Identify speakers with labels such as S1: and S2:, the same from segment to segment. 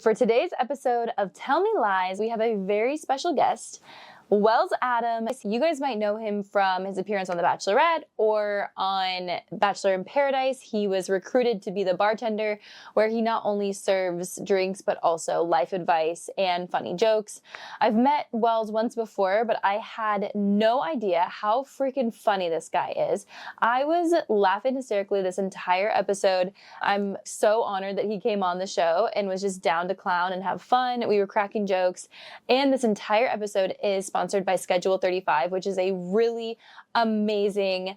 S1: For today's episode of Tell Me Lies, we have a very special guest, Wells Adams. You guys might know him from his appearance on The Bachelorette or on Bachelor in Paradise. He was recruited to be the bartender, where he not only serves drinks, but also life advice and funny jokes. I've met Wells once before, but I had no idea how freaking funny this guy is. I was laughing hysterically this entire episode. I'm so honored that he came on the show and was just down to clown and have fun. We were cracking jokes. And this entire episode is sponsored by Schedule 35, which is a really amazing,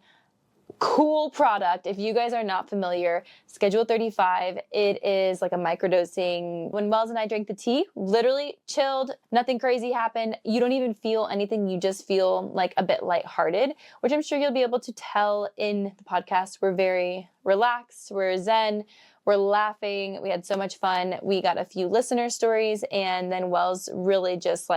S1: cool product. If you guys are not familiar, Schedule 35, it is like a microdosing. When Wells and I drank the tea, literally chilled, nothing crazy happened. You don't even feel anything. You just feel like a bit lighthearted, which I'm sure you'll be able to tell in the podcast. We're very relaxed. We're zen. We're laughing. We had so much fun. We got a few listener stories, and then Wells really just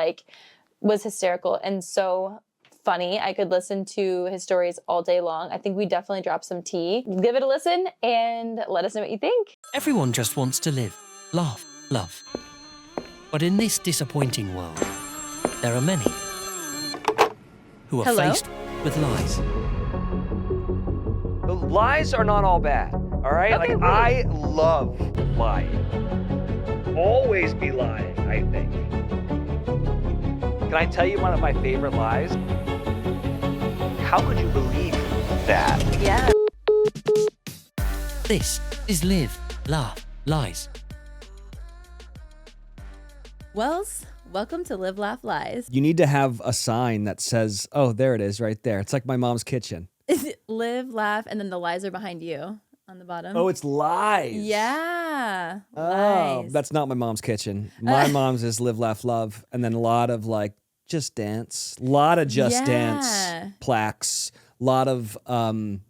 S1: was hysterical and so funny. I could listen to his stories all day long. I think we definitely dropped some tea. Give it a listen and let us know what you think.
S2: Everyone just wants to live, laugh, love. But in this disappointing world, there are many who are faced with lies.
S3: The lies are not all bad, all right?
S1: Okay,
S3: I love lying. Always be lying, I think. Can I tell you one of my favorite lies? How could you believe that?
S1: Yeah.
S2: This is Live, Laugh, Lies.
S4: Wells, welcome to Live, Laugh, Lies.
S5: You need to have a sign that says, oh, there it is right there. It's like my mom's kitchen.
S4: Live, laugh, and then the lies are behind you on the bottom.
S5: Oh, it's lies.
S4: Yeah.
S5: Oh,
S4: lies.
S5: that's not my mom's kitchen. My mom's is live, laugh, love. And then a lot of just dance. A lot of just dance plaques. A lot of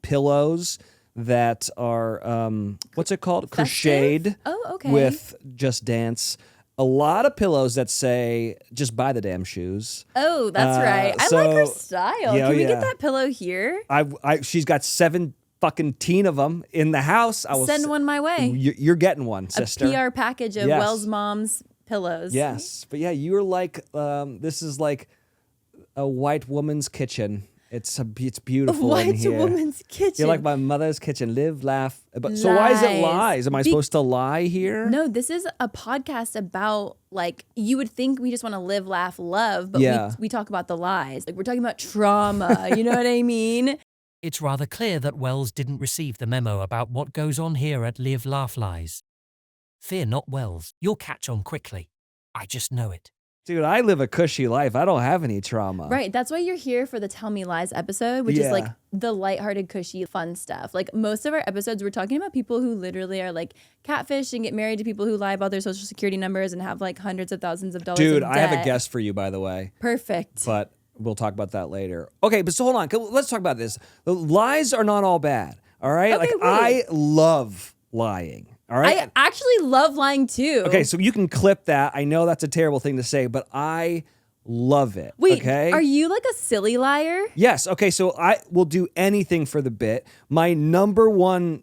S5: pillows that are, what's it called?
S4: Festive?
S5: Crocheted.
S4: Oh, okay.
S5: With just dance. A lot of pillows that say, just buy the damn shoes.
S4: Oh, that's right. I like her style.
S5: Yeah,
S4: Can we get that pillow here?
S5: She's got 17 of them in the house. I will
S4: Send one my way.
S5: You're getting one, sister.
S4: A PR package of Wells' mom's pillows.
S5: Yes, but yeah, you're like this is like a white woman's kitchen. It's beautiful in here.
S4: White woman's kitchen.
S5: You're like my mother's kitchen. Live, laugh. But so why is it lies? Am I supposed to lie here?
S4: No, this is a podcast about you would think we just want to live, laugh, love, but we talk about the lies. We're talking about trauma. You know what I mean?
S2: It's rather clear that Wells didn't receive the memo about what goes on here at Live, Laugh, Lies. Fear not, Wells. You'll catch on quickly. I just know it.
S5: Dude, I live a cushy life. I don't have any trauma.
S4: Right. That's why you're here for the Tell Me Lies episode, which is the lighthearted, cushy, fun stuff. Most of our episodes, we're talking about people who literally are catfish and get married to people who lie about their social security numbers and have hundreds of thousands of dollars
S5: Dude,
S4: in
S5: I have
S4: debt.
S5: a guest for you, by the way.
S4: Perfect.
S5: But we'll talk about that later. Okay, but so hold on. Let's talk about this. The lies are not all bad. All right?
S4: Okay,
S5: I love lying. All right?
S4: I actually love lying too.
S5: Okay, so you can clip that. I know that's a terrible thing to say, but I love it.
S4: Wait,
S5: okay?
S4: Are you a silly liar?
S5: Yes. Okay, so I will do anything for the bit. My number one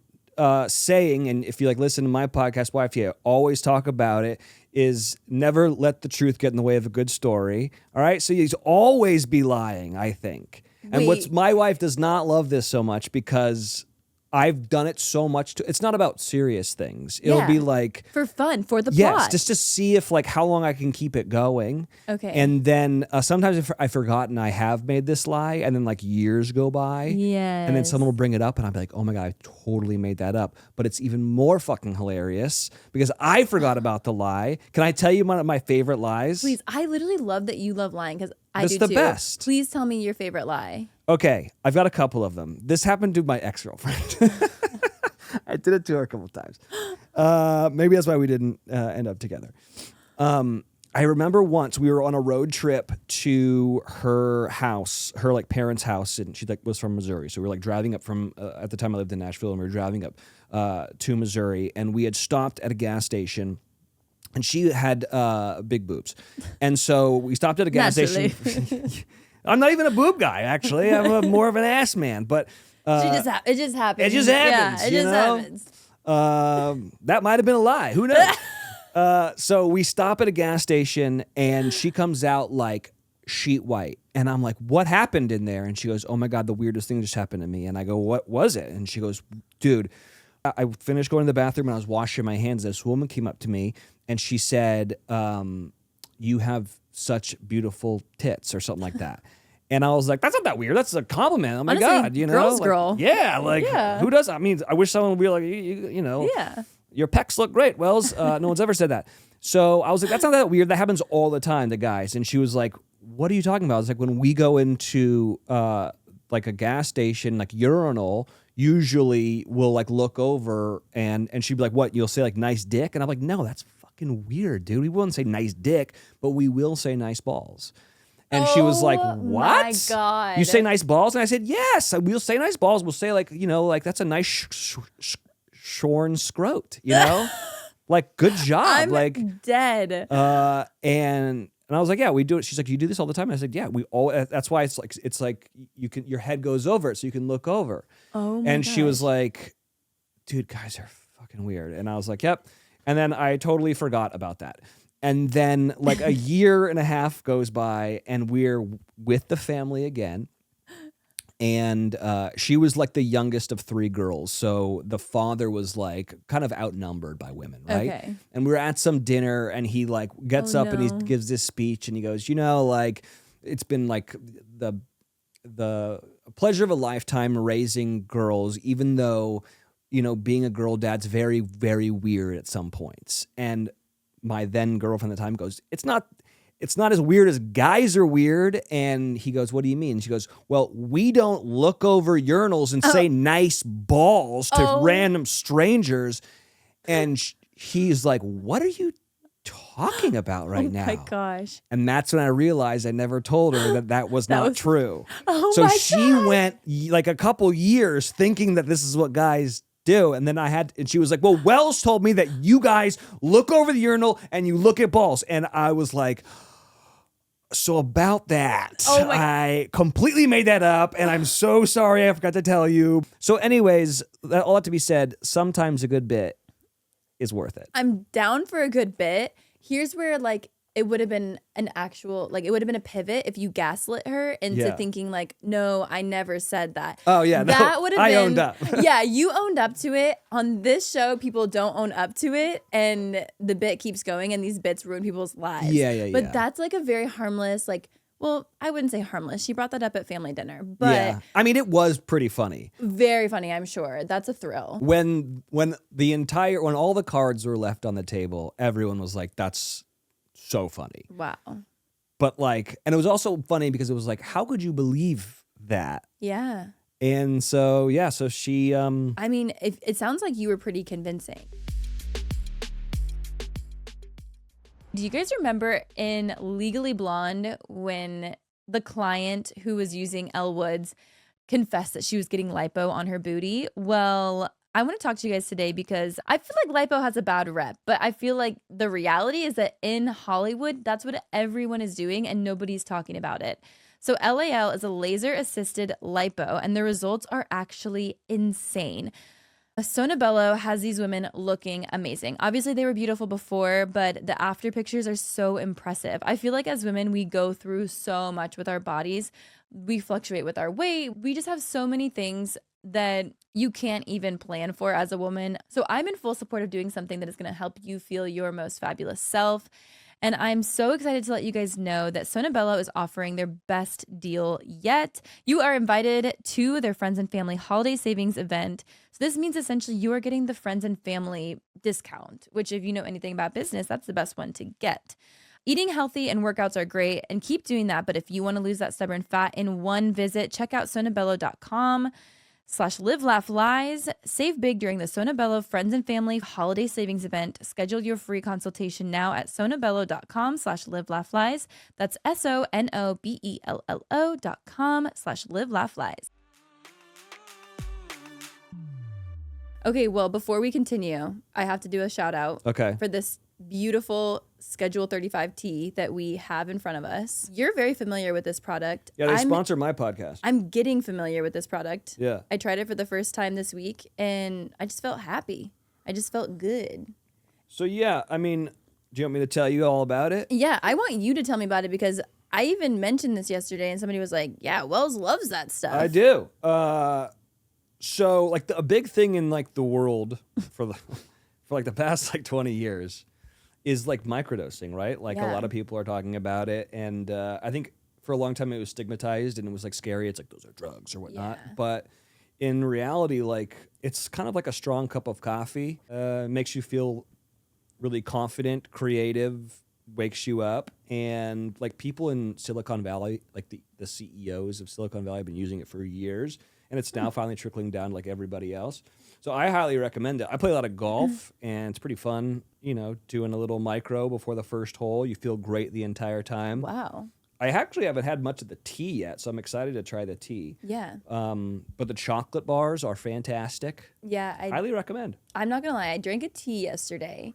S5: saying, and if you listen to my podcast, Wifey, I always talk about it, is never let the truth get in the way of a good story. All right? So you always be lying, I think. And my wife does not love this so much because I've done it so much. It's not about serious things. It'll be
S4: for fun, for the plot.
S5: Yes, just to see if how long I can keep it going.
S4: Okay.
S5: And then sometimes if I've forgotten I have made this lie, and then years go by.
S4: Yes.
S5: And then someone will bring it up, and I'll be like, oh my God, I totally made that up. But it's even more fucking hilarious because I forgot about the lie. Can I tell you one of my favorite lies?
S4: Please, I literally love that you love lying because I
S5: That's
S4: do
S5: the
S4: too.
S5: best.
S4: Please tell me your favorite lie.
S5: Okay, I've got a couple of them. This happened to my ex-girlfriend. I did it to her a couple of times. Maybe that's why we didn't end up together. I remember once we were on a road trip to her house, her parents' house, and she was from Missouri. So we were driving up from at the time I lived in Nashville, and we were driving up to Missouri, and we had stopped at a gas station. And she had big boobs. And so we stopped at a gas station. I'm not even a boob guy, actually. I'm more of an ass man. But
S4: it just happens.
S5: It just happens.
S4: Yeah, it just happens.
S5: That might have been a lie. Who knows? So we stop at a gas station and she comes out like sheet white. And I'm like, what happened in there? And she goes, oh my God, the weirdest thing just happened to me. And I go, what was it? And she goes, dude, I finished going to the bathroom and I was washing my hands. This woman came up to me and she said, you have such beautiful tits or something like that. And I was like, that's not that weird. That's a compliment. Oh my
S4: Honestly,
S5: God, you know?
S4: girl's
S5: like,
S4: girl.
S5: Yeah, like who does? I mean, I wish someone would be like, you know, your pecs look great, Wells. No one's ever said that. So I was like, that's not that weird. That happens all the time to guys. And she was like, what are you talking about? I was like, when we go into like a gas station, like urinal, usually we'll like look over and she'd be like, what? You'll say like nice dick? And I'm like, no, that's fucking weird, dude. We wouldn't say nice dick, but we will say nice balls. And she was like, what?
S4: My God.
S5: You say nice balls? And I said, yes, we'll say nice balls. We'll say like, you know, like that's a nice shorn scrot, you know? Like, good job.
S4: I'm
S5: like
S4: dead.
S5: And I was like, yeah, we do it. She's like, you do this all the time? And I said, yeah, we all, that's why it's like you can, your head goes over it so you can look over.
S4: Oh my
S5: And she
S4: gosh.
S5: was like, dude, guys are fucking weird. And I was like, yep. And then I totally forgot about that. And then like a year and a half goes by and we're with the family again. And she was like the youngest of 3 girls. So the father was like kind of outnumbered by women, right?
S4: Okay.
S5: And we were at some dinner and he like gets up and he gives this speech and he goes, you know, like it's been like the pleasure of a lifetime raising girls, even though, you know, being a girl dad's very, very weird at some points. And my then girlfriend at the time goes, it's not as weird as guys are weird. And he goes, what do you mean? She goes, well, we don't look over urinals and say nice balls to random strangers. And he's like, what are you talking about right now?
S4: Oh my gosh.
S5: And that's when I realized I never told her that was not true.
S4: Oh
S5: so
S4: my
S5: she
S4: God.
S5: went like a couple years thinking that this is what guys do. And then and she was like, well, Wells told me that you guys look over the urinal and you look at balls. And I was like, so about that, I completely made that up and I'm so sorry I forgot to tell you. So anyways, that all that to be said, sometimes a good bit is worth it.
S4: I'm down for a good bit. Here's where like it would have been an actual, like it would have been a pivot if you gaslit her into thinking like, no, I never said that.
S5: Oh yeah,
S4: that would have been.
S5: I owned up.
S4: Yeah, you owned up to it. On this show, people don't own up to it, and the bit keeps going, and these bits ruin people's lives.
S5: Yeah.
S4: But that's like a very harmless, like. Well, I wouldn't say harmless. She brought that up at family dinner, but
S5: I mean, it was pretty funny.
S4: Very funny, I'm sure. That's a thrill.
S5: When all the cards were left on the table, everyone was like, "That's so funny."
S4: Wow.
S5: But like, and it was also funny because it was like, how could you believe that?
S4: Yeah.
S5: And so so she.
S4: I mean, it sounds like you were pretty convincing. Do you guys remember in Legally Blonde when the client who was using Elle Woods confessed that she was getting lipo on her booty? Well, I want to talk to you guys today because I feel like lipo has a bad rep, but I feel like the reality is that in Hollywood, that's what everyone is doing and nobody's talking about it. So LAL is a laser-assisted lipo, and the results are actually insane. Sonobello has these women looking amazing. Obviously, they were beautiful before, but the after pictures are so impressive. I feel like as women, we go through so much with our bodies. We fluctuate with our weight. We just have so many things that you can't even plan for as a woman. So I'm in full support of doing something that is going to help you feel your most fabulous self. And I'm so excited to let you guys know that Sonobello is offering their best deal yet. You are invited to their Friends and Family Holiday Savings event. So this means essentially you are getting the Friends and Family discount, which if you know anything about business, that's the best one to get. Eating healthy and workouts are great and keep doing that. But if you want to lose that stubborn fat in one visit, check out sonobello.com/live-laugh-lies. Save big during the Sonobello Friends and Family Holiday Savings Event. Schedule your free consultation now at sonobello.com/live-laugh-lies. That's sonobello.com/live-laugh-lies. Okay, well, before we continue, I have to do a shout out for this beautiful Schedule 35 tea that we have in front of us. You're very familiar with this product.
S5: Yeah, they sponsor my podcast.
S4: I'm getting familiar with this product.
S5: Yeah.
S4: I tried it for the first time this week and I just felt happy. I just felt good.
S5: So yeah, I mean, Do you want me to tell you all about it?
S4: Yeah, I want you to tell me about it because I even mentioned this yesterday and somebody was like, yeah, Wells loves that stuff.
S5: I do. So like a big thing in like the world for like the past like 20 years is like microdosing, right? Like a lot of people are talking about it, and I think for a long time it was stigmatized and it was like scary. It's like those are drugs or whatnot, but in reality, like it's kind of like a strong cup of coffee. Makes you feel really confident, creative, wakes you up, and like people in Silicon Valley, like the CEOs of Silicon Valley have been using it for years, and it's now finally trickling down to like everybody else. So I highly recommend it. I play a lot of golf, and it's pretty fun, you know, doing a little micro before the first hole. You feel great the entire time.
S4: Wow.
S5: I actually haven't had much of the tea yet, so I'm excited to try the tea.
S4: Yeah.
S5: But the chocolate bars are fantastic.
S4: Yeah.
S5: Highly recommend.
S4: I'm not going to lie. I drank a tea yesterday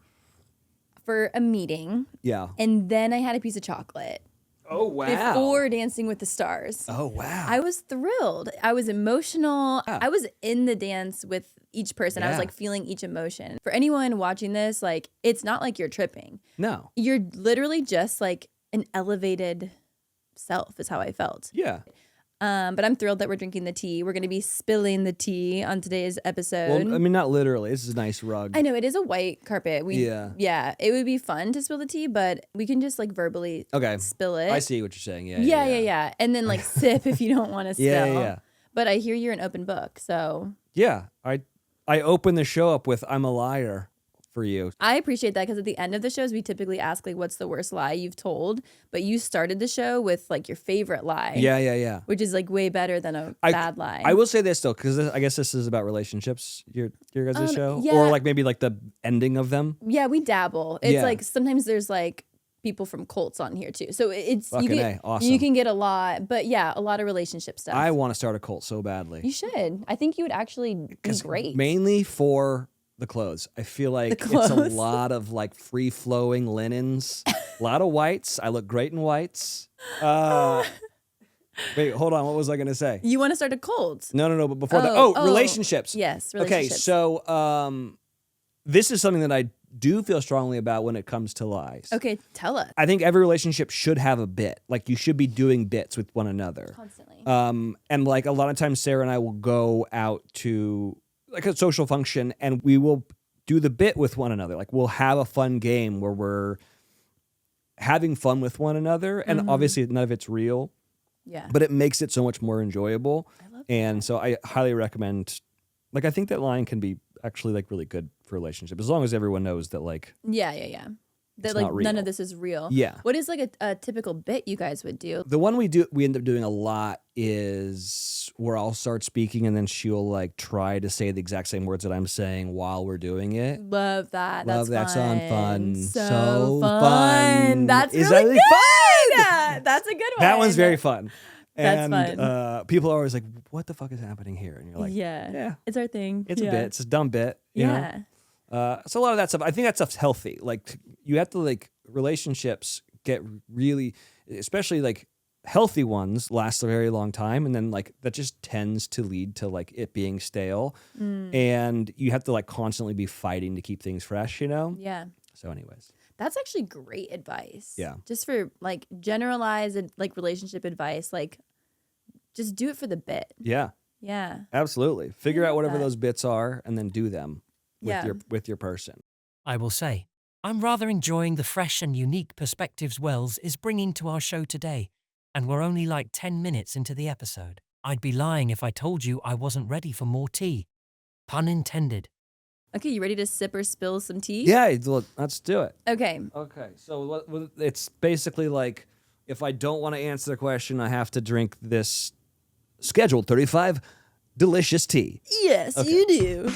S4: for a meeting.
S5: Yeah.
S4: And then I had a piece of chocolate.
S5: Oh, wow.
S4: Before Dancing with the Stars.
S5: Oh, wow.
S4: I was thrilled. I was emotional. I was in the dance with each person. I was like feeling each emotion. For anyone watching this, like it's not like you're tripping.
S5: No.
S4: You're literally just like an elevated self is how I felt.
S5: Yeah.
S4: But I'm thrilled that we're drinking the tea. We're going to be spilling the tea on today's episode.
S5: Well, I mean, not literally. This is a nice rug.
S4: I know it is a white carpet.
S5: Yeah.
S4: It would be fun to spill the tea, but we can just like verbally spill it.
S5: I see what you're saying.
S4: Yeah. And then like sip if you don't want to spill.
S5: Yeah.
S4: But I hear you're an open book, so
S5: Yeah. I open the show up with "I'm a liar" for you.
S4: I appreciate that because at the end of the shows we typically ask like, "What's the worst lie you've told?" But you started the show with like your favorite lie.
S5: Yeah.
S4: Which is like way better than a bad lie.
S5: I will say this though, because I guess this is about relationships. Your guys' show,
S4: yeah.
S5: or like maybe like the ending of them.
S4: Yeah, we dabble. It's
S5: Yeah.
S4: like sometimes there's like people from cults on here too. So it's
S5: Awesome.
S4: you can get a lot, but yeah, a lot of relationship stuff.
S5: I want to start a cult so badly.
S4: You should. I think you would actually be great.
S5: Mainly for the clothes. I feel like it's a lot of like free flowing linens, a lot of whites. I look great in whites. Wait, hold on. What was I going to say?
S4: You want to start a cult?
S5: No. But before that, relationships.
S4: Yes,
S5: Okay,
S4: relationships.
S5: so this is something that I do feel strongly about when it comes to lies.
S4: Okay, tell us.
S5: I think every relationship should have a bit. Like you should be doing bits with one another.
S4: Constantly.
S5: And like a lot of times Sarah and I will go out to like a social function and we will do the bit with one another. Like we'll have a fun game where we're having fun with one another. And obviously none of it's real.
S4: Yeah.
S5: But it makes it so much more enjoyable.
S4: I love
S5: And so I highly recommend, like I think that line can be actually like really good for a relationship as long as everyone knows that like
S4: Yeah. That
S5: It's
S4: like
S5: not real.
S4: none of this is real.
S5: Yeah.
S4: What is like a typical bit you guys would do?
S5: the one we end up doing a lot is where I'll start speaking and then she'll like try to say the exact same words that I'm saying while we're doing it.
S4: Love that.
S5: Love
S4: That's
S5: that
S4: fun.
S5: song. Fun.
S4: So
S5: So
S4: fun.
S5: fun.
S4: That's
S5: Is
S4: really
S5: that really
S4: good.
S5: fun?
S4: That's a good one.
S5: That one's very fun.
S4: That's
S5: And
S4: fun.
S5: People are always like, what the fuck is happening here? And you're like,
S4: yeah. It's our thing.
S5: it's a bit. It's a dumb bit. You
S4: Yeah.
S5: know? So a lot of that stuff, I think that stuff's healthy. Like you have to like relationships get really, especially like healthy ones last a very long time. And then like that just tends to lead to like it being stale. And you have to like constantly be fighting to keep things fresh, you know?
S4: Yeah.
S5: So anyways.
S4: That's actually great advice.
S5: Yeah.
S4: Just for like generalized like relationship advice, like just do it for the bit.
S5: Yeah,
S4: Yeah.
S5: absolutely. Figure out whatever
S4: that.
S5: those bits are and then do them with
S4: Yeah.
S5: with your person.
S2: I will say, I'm rather enjoying the fresh and unique perspectives Wells is bringing to our show today, and we're only like 10 minutes into the episode. I'd be lying if I told you I wasn't ready for more tea. Pun intended.
S4: Okay, you ready to sip or spill some tea?
S5: Yeah, let's do it.
S4: Okay.
S5: Okay, so it's basically like if I don't want to answer the question, I have to drink this scheduled 35 delicious tea.
S4: Yes, you do.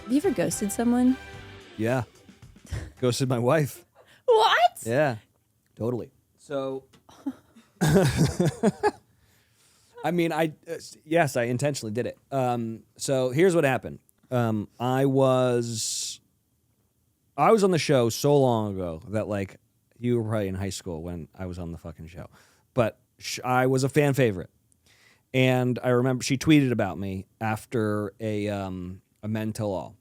S4: Have you ever ghosted someone?
S5: Yeah. Ghosted my wife.
S4: What?
S5: Yeah, totally. So, I mean, yes, I intentionally did it. So here's what happened. I was on the show so long ago that like you were probably in high school when I was on the fucking show, but I was a fan favorite, and I remember she tweeted about me after a men tell all,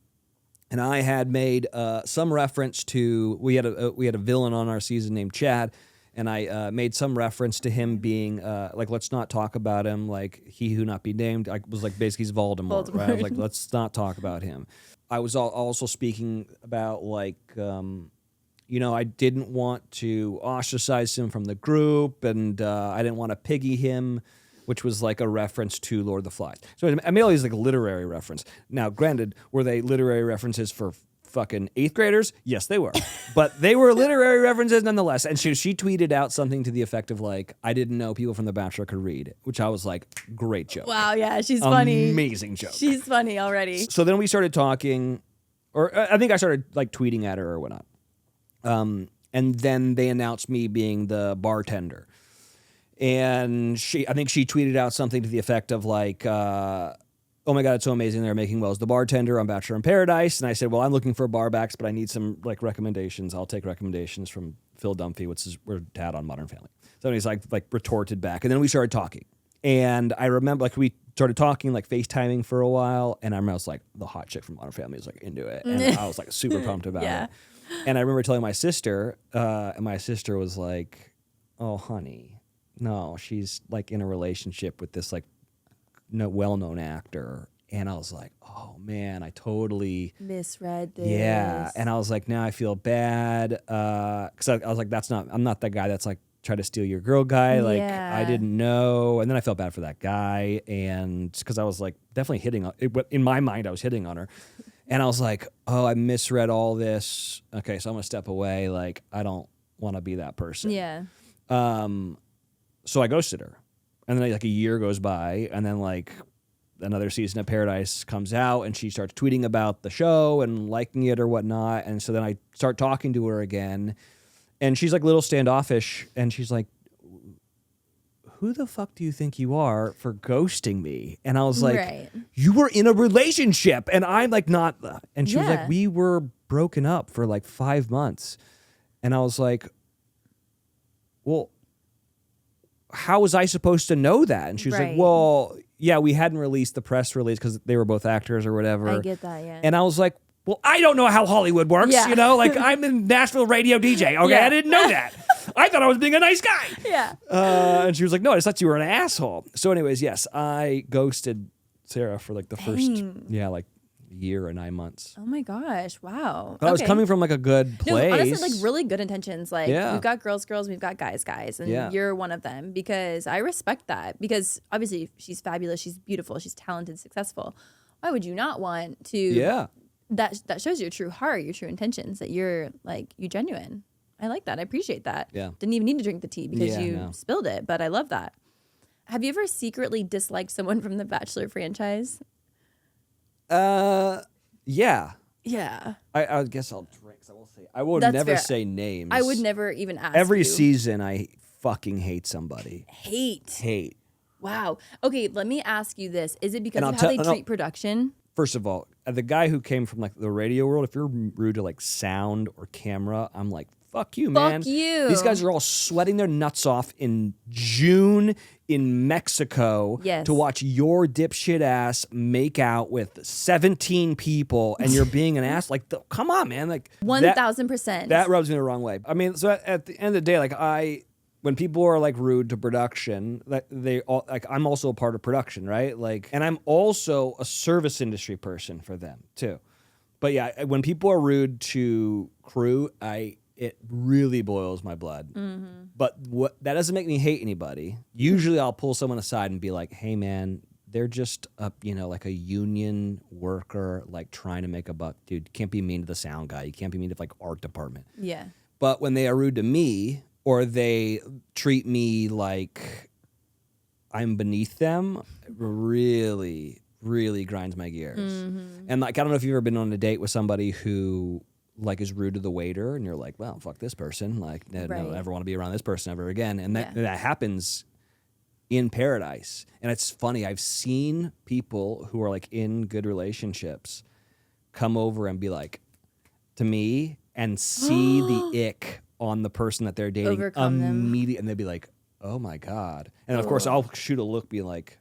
S5: And I had made some reference to we had a villain on our season named Chad, and I made some reference to him being like, let's not talk about him, like he who not be named. I was like, basically he's Voldemort. Right? I was like, let's not talk about him. I was also speaking about like, I didn't want to ostracize him from the group, and I didn't want to piggy him, which was like a reference to Lord of the Flies. So I made all these like literary reference. Now, granted, were they literary references for fucking 8th graders? Yes, they were. But they were literary references nonetheless. And she tweeted out something to the effect of like, I didn't know people from The Bachelor could read, which I was like, great joke.
S4: Wow, yeah, she's funny.
S5: Amazing joke.
S4: She's funny already.
S5: So then we started talking, or I think I started like tweeting at her or whatnot. And then they announced me being the bartender. And I think she tweeted out something to the effect of like, oh my God, it's so amazing they're making Wells the bartender on Bachelor in Paradise. And I said, well, I'm looking for barbacks, but I need some like recommendations. I'll take recommendations from Phil Dunphy, which is we're dad on Modern Family. So he's like retorted back. And then we started talking. And I remember like we started talking, like FaceTiming for a while. And I remember I was like, the hot chick from Modern Family was like into it. And I was like super pumped about it. And I remember telling my sister, and my sister was like, oh, honey. No, she's like in a relationship with this like well-known actor. And I was like, oh man, I totally
S4: misread this.
S5: Yeah. And I was like, now I feel bad. Cause I was like, I'm not that guy that's like try to steal your girl guy. Like I didn't know. And then I felt bad for that guy. And cause I was like definitely hitting on it. In my mind, I was hitting on her. And I was like, oh, I misread all this. Okay. So I'm gonna step away. Like, I don't want to be that person.
S4: Yeah.
S5: So I ghosted her, and then like a year goes by, and then like another season of Paradise comes out, and she starts tweeting about the show and liking it or whatnot. And so then I start talking to her again, and she's like a little standoffish, and she's like, who the fuck do you think you are for ghosting me? And I was like, you were in a relationship, and I'm like not. And she was like, we were broken up for like 5 months. And I was like, well, how was I supposed to know that? And she was like, well, yeah, we hadn't released the press release because they were both actors or whatever.
S4: I get that, yeah.
S5: And I was like, well, I don't know how Hollywood works, you know? Like, I'm a Nashville radio DJ, okay? I didn't know that. I thought I was being a nice guy.
S4: Yeah.
S5: And she was like, no, I just thought you were an asshole. So anyways, yes, I ghosted Sarah for like the first, like year or 9 months.
S4: Oh my gosh. Wow.
S5: But I was coming from like a good place.
S4: No, honestly, like really good intentions. Like we've got girls, we've got guys, and you're one of them because I respect that because obviously she's fabulous, she's beautiful, she's talented, successful. Why would you not want to? Yeah. That shows your true heart, your true intentions, that you're like, you genuine. I like that. I appreciate that.
S5: Yeah.
S4: Didn't even need to drink the tea because you spilled it, but I love that. Have you ever secretly disliked someone from the Bachelor franchise?
S5: Yeah.
S4: Yeah.
S5: I guess I'll drink. I will never say names.
S4: I would never even ask
S5: Every
S4: you.
S5: season, I fucking hate somebody.
S4: Hate. Wow. Okay, let me ask you this. Is it because of how they treat production?
S5: First of all, the guy who came from like the radio world, if you're rude to like sound or camera, I'm like, fuck you, man.
S4: Fuck you.
S5: These guys are all sweating their nuts off in June in Mexico to watch your dipshit ass make out with 17 people, and you're being an ass. Like, come on, man. Like
S4: 1,000%.
S5: That rubs me the wrong way. I mean, so at the end of the day, like when people are like rude to production, I'm also a part of production, right? Like, and I'm also a service industry person for them too. But yeah, when people are rude to crew, it really boils my blood. Mm-hmm. But that doesn't make me hate anybody. Usually I'll pull someone aside and be like, hey man, they're just like a union worker, like trying to make a buck. Dude, you can't be mean to the sound guy. You can't be mean to like art department.
S4: Yeah.
S5: But when they are rude to me or they treat me like I'm beneath them, it really, really grinds my gears. Mm-hmm. And like, I don't know if you've ever been on a date with somebody who like is rude to the waiter and you're like, well, fuck this person. Like, I don't ever want to be around this person ever again. And that happens in Paradise. And it's funny. I've seen people who are like in good relationships come over and be like to me and see the ick on the person that they're dating immediately. And they'd be like, oh my God. And of course I'll shoot a look, be like,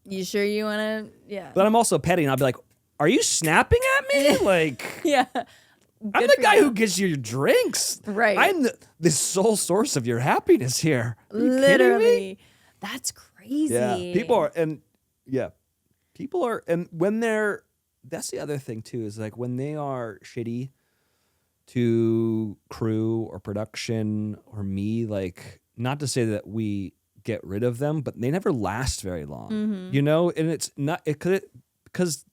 S4: you sure you want to? Yeah.
S5: But I'm also petty and I'll be like, are you snapping at me? Like,
S4: Yeah.
S5: I'm the guy who gets you your drinks.
S4: Right.
S5: I'm the sole source of your happiness here. Are you kidding me?
S4: Literally. That's crazy.
S5: Yeah. People are, and when they're, that's the other thing too, is like when they are shitty to crew or production or me, like, not to say that we get rid of them, but they never last very long, you know? And it's not, because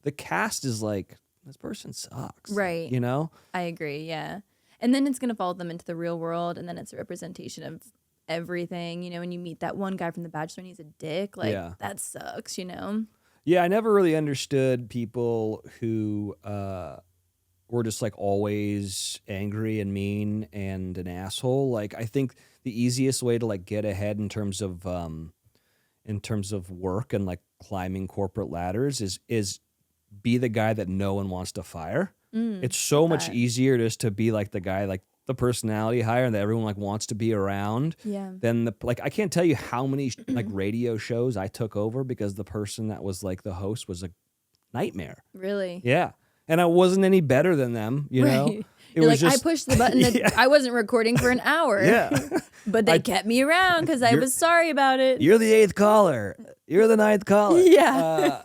S5: the cast is like, this person sucks.
S4: Right.
S5: You know?
S4: I agree, yeah. And then it's going to follow them into the real world, and then it's a representation of everything. You know, when you meet that one guy from The Bachelor and he's a dick, like, that sucks, you know?
S5: Yeah, I never really understood people who were just like always angry and mean and an asshole. Like, I think the easiest way to like get ahead in terms of work and like climbing corporate ladders is be the guy that no one wants to fire. It's so much easier just to be like the guy, like the personality hire that everyone like wants to be around.
S4: Yeah.
S5: Then I can't tell you how many like radio shows I took over because the person that was like the host was a nightmare.
S4: Really?
S5: Yeah. And I wasn't any better than them, you know?
S4: Right.
S5: It
S4: You're
S5: was
S4: like,
S5: just,
S4: I pushed the button that I wasn't recording for an hour.
S5: Yeah.
S4: But they kept me around because I was sorry about it.
S5: You're the 8th caller. You're the 9th caller.
S4: Yeah.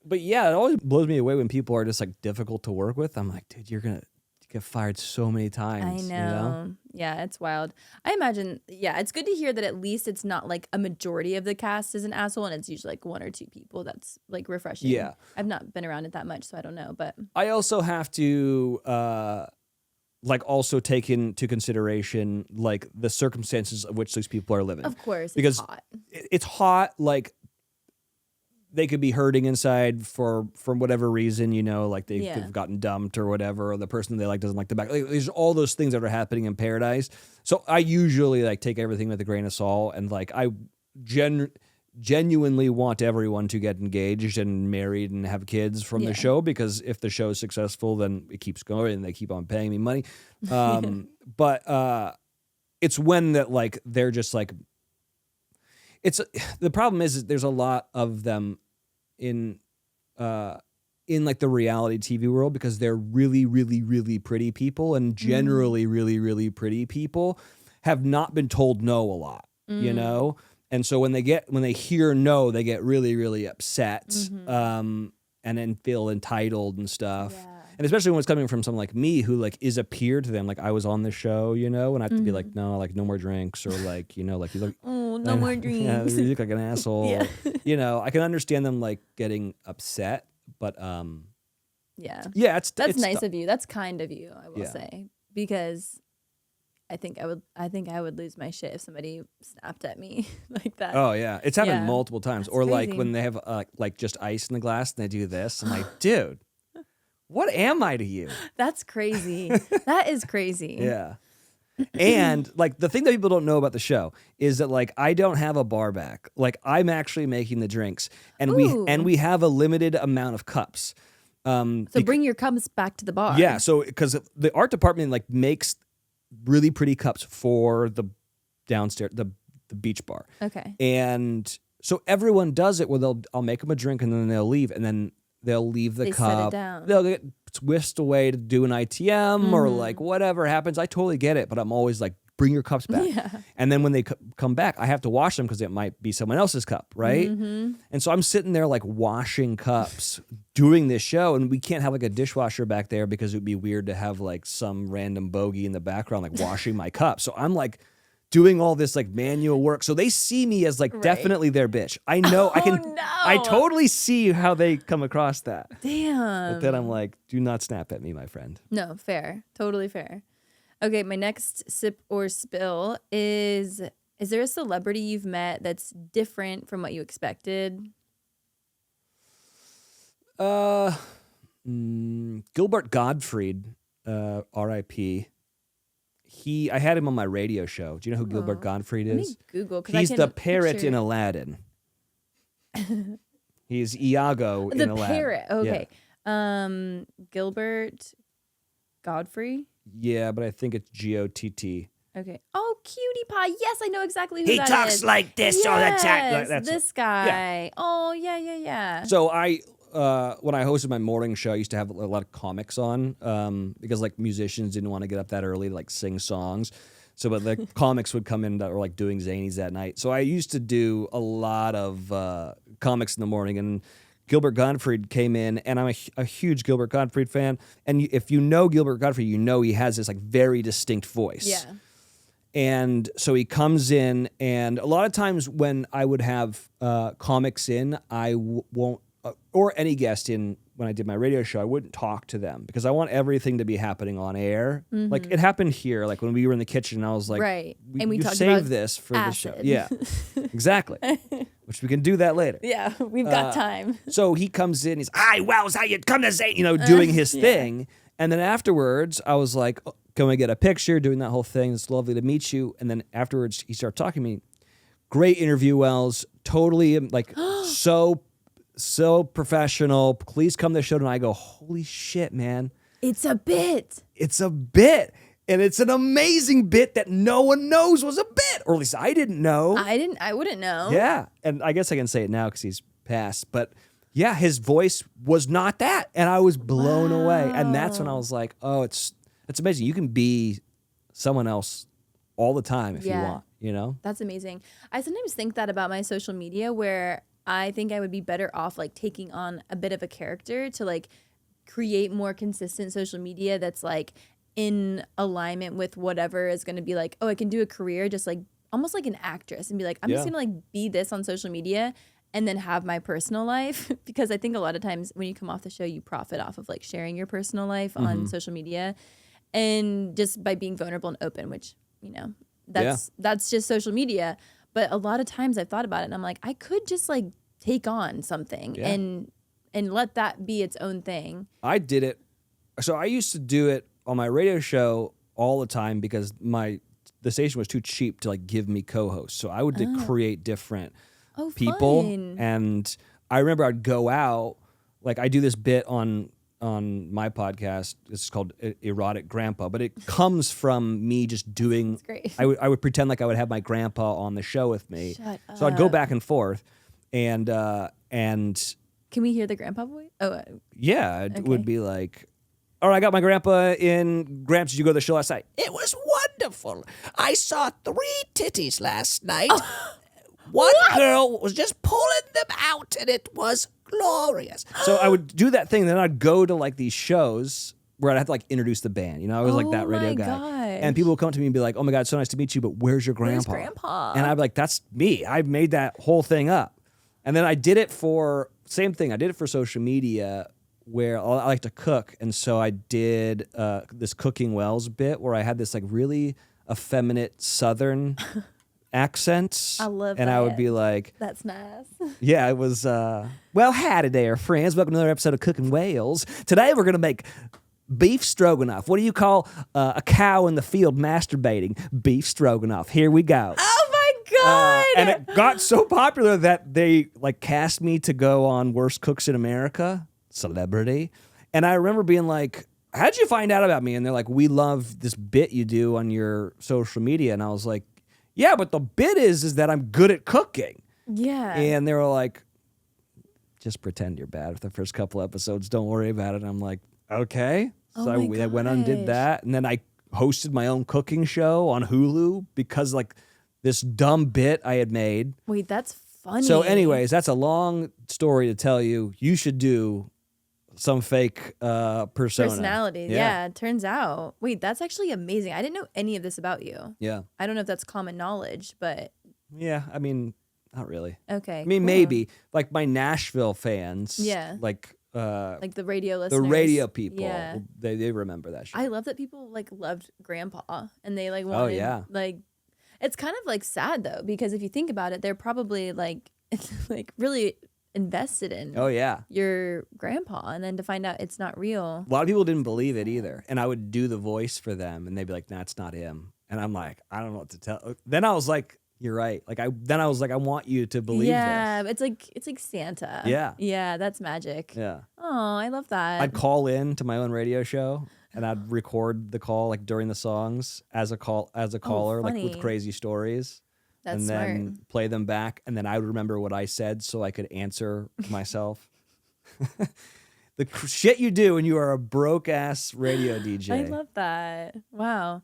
S5: But yeah, it always blows me away when people are just like difficult to work with. I'm like, dude, you're going to get fired so many times.
S4: I know.
S5: You know?
S4: Yeah, it's wild. I imagine, yeah, it's good to hear that at least it's not like a majority of the cast is an asshole and it's usually like 1 or 2 people. That's like refreshing.
S5: Yeah.
S4: I've not been around it that much, so I don't know. But
S5: I also have to like also take into consideration like the circumstances of which these people are living.
S4: of course,
S5: Because
S4: it's hot.
S5: it's hot, like they could be hurting inside for whatever reason, you know, like they could have gotten dumped or whatever, or the person they like doesn't like the back. Like, there's all those things that are happening in paradise. So I usually like take everything with a grain of salt, and like I genuinely want everyone to get engaged and married and have kids from the show, because if the show is successful, then it keeps going and they keep on paying me money. But it's when that like they're just like, the problem is there's a lot of them in like the reality TV world, because they're really, really, really pretty people, and generally really, really pretty people have not been told no a lot, you know? And so when they hear no, they get really, really upset, and then feel entitled and stuff. Yeah. And especially when it's coming from someone like me, who like is a peer to them. Like, I was on the show, you know, and I have to be like, no, like no more drinks, or like, you know, like you look,
S4: no more drinks.
S5: Yeah, you look like an asshole. You know, I can understand them like getting upset, but yeah, it's
S4: nice of you. That's kind of you, I will say, because I think I would lose my shit if somebody snapped at me like that.
S5: Oh yeah, it's happened multiple times.
S4: That's
S5: or
S4: crazy.
S5: like when they have like just ice in the glass and they do this. I'm like, dude, what am I to you?
S4: That's crazy. That is crazy.
S5: Yeah. And like the thing that people don't know about the show is that like I don't have a bar back. Like, I'm actually making the drinks, and we have a limited amount of cups.
S4: So bring your cups back to the bar.
S5: Yeah. So because the art department like makes really pretty cups for the downstairs, the beach bar.
S4: Okay.
S5: And so everyone does it where I'll make them a drink and then they'll leave, and then they'll leave the cup.
S4: Set it down.
S5: They'll get whisked away to do an ITM or like whatever happens. I totally get it, but I'm always like, bring your cups back. Yeah. And then when they come back, I have to wash them because it might be someone else's cup, right? And so I'm sitting there like washing cups, doing this show, and we can't have like a dishwasher back there because it would be weird to have like some random bogey in the background like washing my cup. So I'm like doing all this like manual work. So they see me as like definitely their bitch. I know I totally see how they come across that.
S4: Damn.
S5: But then I'm like, do not snap at me, my friend.
S4: No, fair. Totally fair. Okay, my next sip or spill is there a celebrity you've met that's different from what you expected?
S5: Gilbert Gottfried, R.I.P. I had him on my radio show. Do you know who Gilbert Gottfried is?
S4: Let me Google.
S5: He's the parrot in Aladdin. He's Iago in Aladdin.
S4: The parrot. Okay.
S5: Yeah.
S4: Gilbert Godfrey.
S5: Yeah, but I think it's Gott.
S4: Okay. Oh, cutie pie. Yes, I know exactly who
S5: He
S4: that
S5: talks
S4: is.
S5: like this all the time.
S4: Yes, this guy.
S5: Yeah.
S4: Oh, yeah.
S5: So I when I hosted my morning show, I used to have a lot of comics on because like musicians didn't want to get up that early to like sing songs. So, but the comics would come in that were like doing zanies that night. So I used to do a lot of comics in the morning, and Gilbert Gottfried came in, and I'm a huge Gilbert Gottfried fan. And if you know Gilbert Gottfried, you know he has this like very distinct voice.
S4: Yeah.
S5: And so he comes in, and a lot of times when I would have comics in, I won't, or any guest in when I did my radio show, I wouldn't talk to them because I want everything to be happening on air. Like it happened here, like when we were in the kitchen, I was like,
S4: Right. And we
S5: you
S4: talked
S5: saved
S4: about
S5: this for
S4: acid.
S5: the show. Yeah, exactly. Which we can do that later.
S4: Yeah, we've got time.
S5: So he comes in, he's, "Hi, Wells, how you come to say," doing his thing. And then afterwards, I was like, "Oh, can we get a picture?" Doing that whole thing. It's lovely to meet you. And then afterwards, he started talking to me. Great interview, Wells. Totally like so professional. Please come to the show. And I go, "Holy shit, man.
S4: It's a bit.
S5: It's a bit. And it's an amazing bit that no one knows was a bit. Or at least I didn't know."
S4: I wouldn't know.
S5: Yeah. And I guess I can say it now because he's passed. But yeah, his voice was not that. And I was blown away. And that's when I was like, oh, it's amazing. You can be someone else all the time if you want,
S4: That's amazing. I sometimes think that about my social media, where I think I would be better off like taking on a bit of a character to like create more consistent social media that's like in alignment with whatever is going to be like, oh, I can do a career just like almost like an actress and be like, I'm just going to like be this on social media and then have my personal life. Because I think a lot of times when you come off the show, you profit off of like sharing your personal life on social media and just by being vulnerable and open, which, that's just social media. But a lot of times I've thought about it and I'm like, I could just like take on something and let that be its own thing.
S5: I did it. So I used to do it on my radio show all the time because the station was too cheap to like give me co-hosts. So I would create different people.
S4: Fun.
S5: And I remember I'd go out, like I do this bit on my podcast. It's called Erotic Grandpa, but it comes from me just doing.
S4: That's great.
S5: I would pretend like I would have my grandpa on the show with me.
S4: Shut
S5: So I'd go back and forth, and
S4: Can we hear the grandpa voice? Oh,
S5: yeah, it would be like, "All right, I got my grandpa in. Gramps, did you go to the show last night?" "It was wonderful. I saw 3 titties last night. One girl was just pulling them out, and it was glorious." So I would do that thing. Then I'd go to like these shows where I'd have to like introduce the band. I was like that radio guy.
S4: Gosh.
S5: And people would come to me and be like, "Oh my God, it's so nice to meet you, but where's your grandpa?"
S4: Where's grandpa?
S5: And I'd be like, "That's me. I made that whole thing up." And then I did it for, same thing, I did it for social media where I like to cook. And so I did this Cooking Wells bit where I had this like really effeminate Southern accent.
S4: I love
S5: and
S4: that.
S5: I would be like,
S4: That's nice.
S5: yeah, it was, well, howdy there, friends. Welcome to another episode of Cooking Wales. Today we're going to make beef stroganoff. What do you call a cow in the field masturbating? Beef stroganoff. Here we go.
S4: Oh my God.
S5: And it got so popular that they like cast me to go on Worst Cooks in America, Celebrity. And I remember being like, "How'd you find out about me?" And they're like, "We love this bit you do on your social media." And I was like, "Yeah, but the bit is that I'm good at cooking."
S4: Yeah.
S5: And they were like, "Just pretend you're bad for the first couple episodes. Don't worry about it." And I'm like, "Okay." So I went on and did that. And then I hosted my own cooking show on Hulu because like this dumb bit I had made.
S4: Wait, that's funny.
S5: So anyways, that's a long story to tell you. You should do some fake
S4: personality. Yeah, it turns out. Wait, that's actually amazing. I didn't know any of this about you.
S5: Yeah.
S4: I don't know if that's common knowledge, but
S5: Yeah, I mean, not really.
S4: okay.
S5: I mean,
S4: cool.
S5: maybe. Like my Nashville fans.
S4: Yeah.
S5: Like
S4: the radio listeners.
S5: the radio people.
S4: Yeah.
S5: They remember that shit.
S4: I love that people like loved Grandpa and they like wanted like it's kind of like sad though, because if you think about it, they're probably like like really invested in
S5: Oh yeah.
S4: your grandpa, and then to find out it's not real.
S5: A lot of people didn't believe it either. And I would do the voice for them and they'd be like, "Nah, it's not him." And I'm like, I don't know what to tell. Then I was like, you're right. Like I was like, I want you to believe
S4: Yeah,
S5: this.
S4: it's like Santa.
S5: Yeah.
S4: Yeah, that's magic.
S5: Yeah.
S4: Oh, I love that.
S5: I'd call in to my own radio show and I'd record the call like during the songs as a caller, like with
S4: funny.
S5: crazy stories.
S4: That's
S5: and then
S4: smart.
S5: play them back. And then I would remember what I said so I could answer myself. The shit you do when you are a broke ass radio DJ.
S4: I love that. Wow.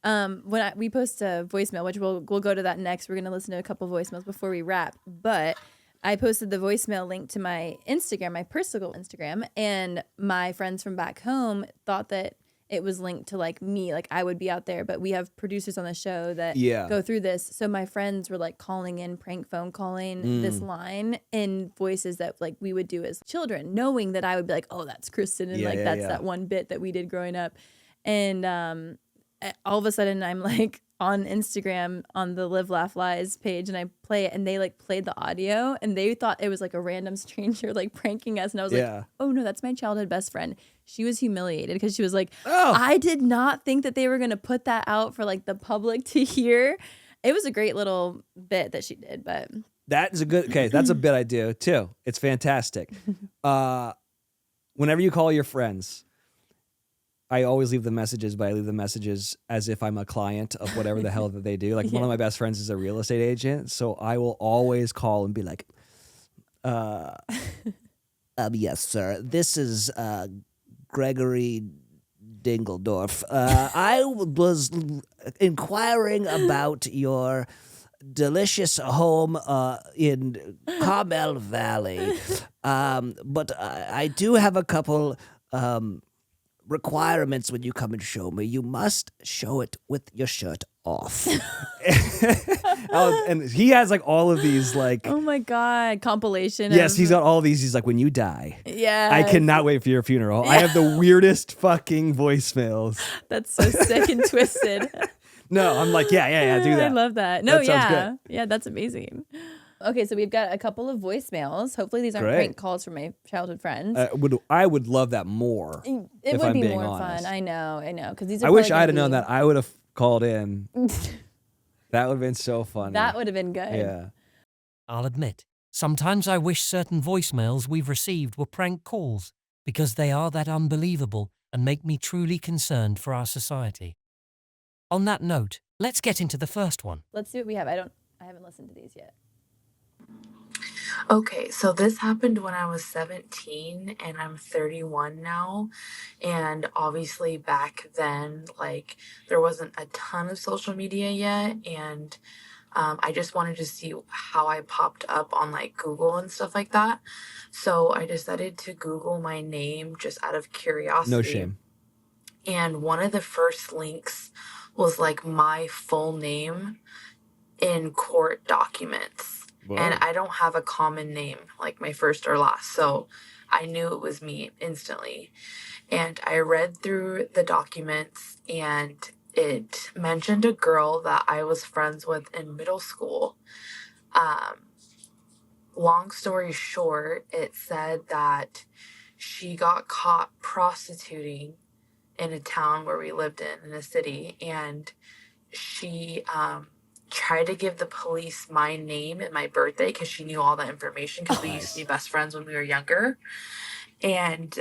S4: We post a voicemail, which we'll go to that next. We're gonna listen to a couple voicemails before we wrap. But I posted the voicemail link to my Instagram, my personal Instagram, and my friends from back home thought that it was linked to like me, like I would be out there. But we have producers on the show that go through this. So my friends were like calling in, prank phone calling this line in voices that like we would do as children, knowing that I would be like, oh, that's Kristen, and that's that one bit that we did growing up. And all of a sudden I'm like on Instagram on the Live Laugh Lies page, and I play it, and they like played the audio, and they thought it was like a random stranger like pranking us, and I was like, oh no, that's my childhood best friend. She was humiliated because she was like, I did not think that they were gonna put that out for like the public to hear. It was a great little bit that she did, but
S5: that is a good that's a bit I do too. It's fantastic. Whenever you call your friends, I always leave the messages, but I leave the messages as if I'm a client of whatever the hell that they do. Like one of my best friends is a real estate agent, so I will always call and be like, yes, sir. This is Gregory Dingledorf. I was inquiring about your delicious home in Carmel Valley, but I do have a couple requirements when you come and show me. You must show it with your shirt off. And he has like all of these like,
S4: oh my God, compilation.
S5: Yes, he's got all these. He's like, when you die,
S4: yeah,
S5: I cannot wait for your funeral. I have the weirdest fucking voicemails.
S4: That's so sick and twisted.
S5: No, I'm like, yeah, do that.
S4: I love that. No,
S5: that sounds good.
S4: Yeah, that's amazing. Okay, so we've got a couple of voicemails. Hopefully these aren't prank calls from my childhood friends.
S5: I would love that more.
S4: It would
S5: I'm
S4: be
S5: being
S4: more
S5: honest.
S4: fun. I know. Because these are.
S5: I wish I had known that. I would have called in. That would have been so funny.
S4: That would have been good.
S5: Yeah.
S2: I'll admit, sometimes I wish certain voicemails we've received were prank calls because they are that unbelievable and make me truly concerned for our society. On that note, let's get into the first one.
S4: Let's see what we have. I haven't listened to these yet.
S6: Okay, so this happened when I was 17 and I'm 31 now. And obviously back then, like, there wasn't a ton of social media yet. And I just wanted to see how I popped up on like Google and stuff like that. So I decided to Google my name just out of curiosity.
S5: No shame.
S6: And one of the first links was like my full name in court documents. Whoa. And I don't have a common name, like my first or last. So I knew it was me instantly. And I read through the documents, and it mentioned a girl that I was friends with in middle school. Long story short, it said that she got caught prostituting in a town where we lived in a city. And she tried to give the police my name and my birthday because she knew all the information because we used to be best friends when we were younger. And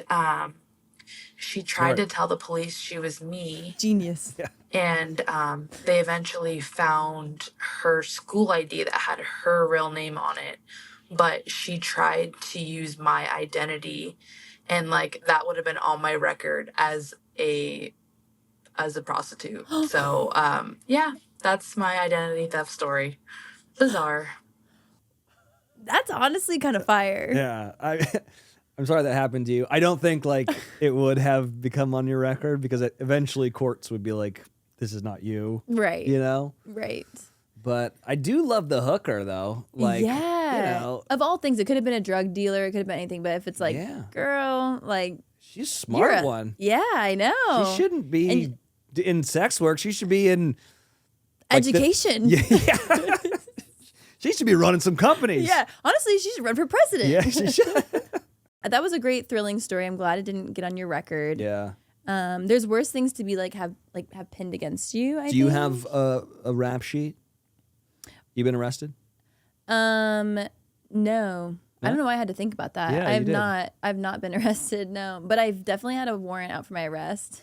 S6: she tried to tell the police she was me.
S4: Genius.
S5: Yeah.
S6: And they eventually found her school ID that had her real name on it. But she tried to use my identity, and like that would have been on my record as a prostitute. So yeah, that's my identity theft story. Bizarre.
S4: That's honestly kind of fire.
S5: Yeah, I'm sorry that happened to you. I don't think like it would have become on your record because eventually courts would be like, this is not you.
S4: Right.
S5: You know?
S4: Right.
S5: But I do love the hooker though. Like,
S4: yeah.
S5: You know,
S4: of all things, it could have been a drug dealer. It could have been anything. But if it's like, girl, like.
S5: She's a smart one.
S4: Yeah, I know.
S5: She shouldn't be in sex work. She should be in. Like,
S4: education.
S5: Yeah. She should be running some companies.
S4: Yeah. Honestly, she should run for president.
S5: Yeah, she should.
S4: That was a great thrilling story. I'm glad it didn't get on your record.
S5: Yeah.
S4: There's worse things to be have pinned against you. I think.
S5: Do you have a rap sheet? You been arrested?
S4: No. I don't know why I had to think about that.
S5: Yeah,
S4: I've not been arrested, no. But I've definitely had a warrant out for my arrest.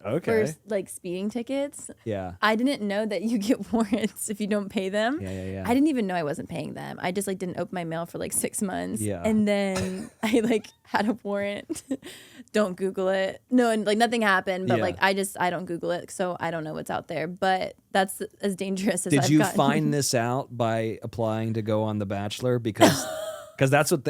S5: Okay.
S4: for like speeding tickets.
S5: Yeah.
S4: I didn't know that you get warrants if you don't pay them.
S5: Yeah.
S4: I didn't even know I wasn't paying them. I just like didn't open my mail for like 6 months.
S5: Yeah.
S4: And then I like had a warrant. Don't Google it. No, and like nothing happened, but
S5: Yeah.
S4: like I don't Google it, so I don't know what's out there. But that's as dangerous as
S5: Did
S4: I've
S5: you
S4: gotten.
S5: find this out by applying to go on The Bachelor? Because that's what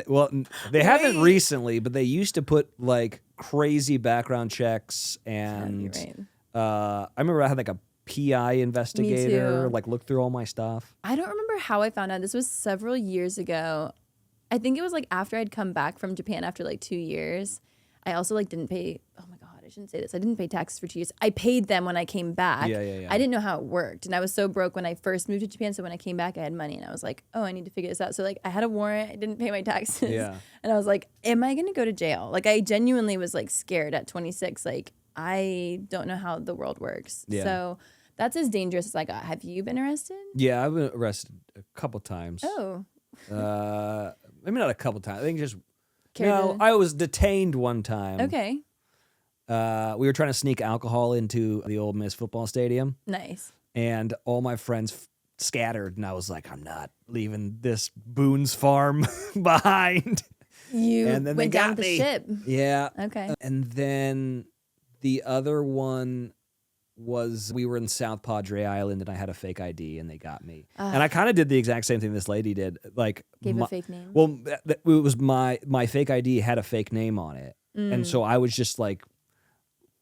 S5: they haven't recently, but they used to put like crazy background checks and
S4: Right.
S5: I remember I had like a PI investigator
S4: too.
S5: like look through all my stuff.
S4: I don't remember how I found out. This was several years ago. I think it was like after I'd come back from Japan after like 2 years. I also like didn't pay. Oh my God, I shouldn't say this. I didn't pay taxes for 2 years. I paid them when I came back.
S5: Yeah.
S4: I didn't know how it worked. And I was so broke when I first moved to Japan. So when I came back, I had money and I was like, oh, I need to figure this out. So like I had a warrant. I didn't pay my taxes.
S5: Yeah.
S4: And I was like, am I going to go to jail? Like I genuinely was like scared at 26. Like I don't know how the world works.
S5: Yeah.
S4: So that's as dangerous as I got. Have you been arrested?
S5: Yeah, I've been arrested a couple times.
S4: Oh.
S5: Maybe not a couple times. I think just
S4: Care
S5: no.
S4: to-
S5: I was detained one time.
S4: Okay.
S5: We were trying to sneak alcohol into the Ole Miss football stadium,
S4: Nice.
S5: and all my friends scattered, and I was like, I'm not leaving this Boone's farm behind.
S4: You
S5: And then they
S4: went down
S5: got
S4: with the
S5: me.
S4: ship.
S5: Yeah.
S4: Okay.
S5: And then the other one was we were in South Padre Island, and I had a fake ID, and they got me. And I kind of did the exact same thing this lady did. Like
S4: Gave a fake name.
S5: Well, it was my fake ID had a fake name on it, and so I was just like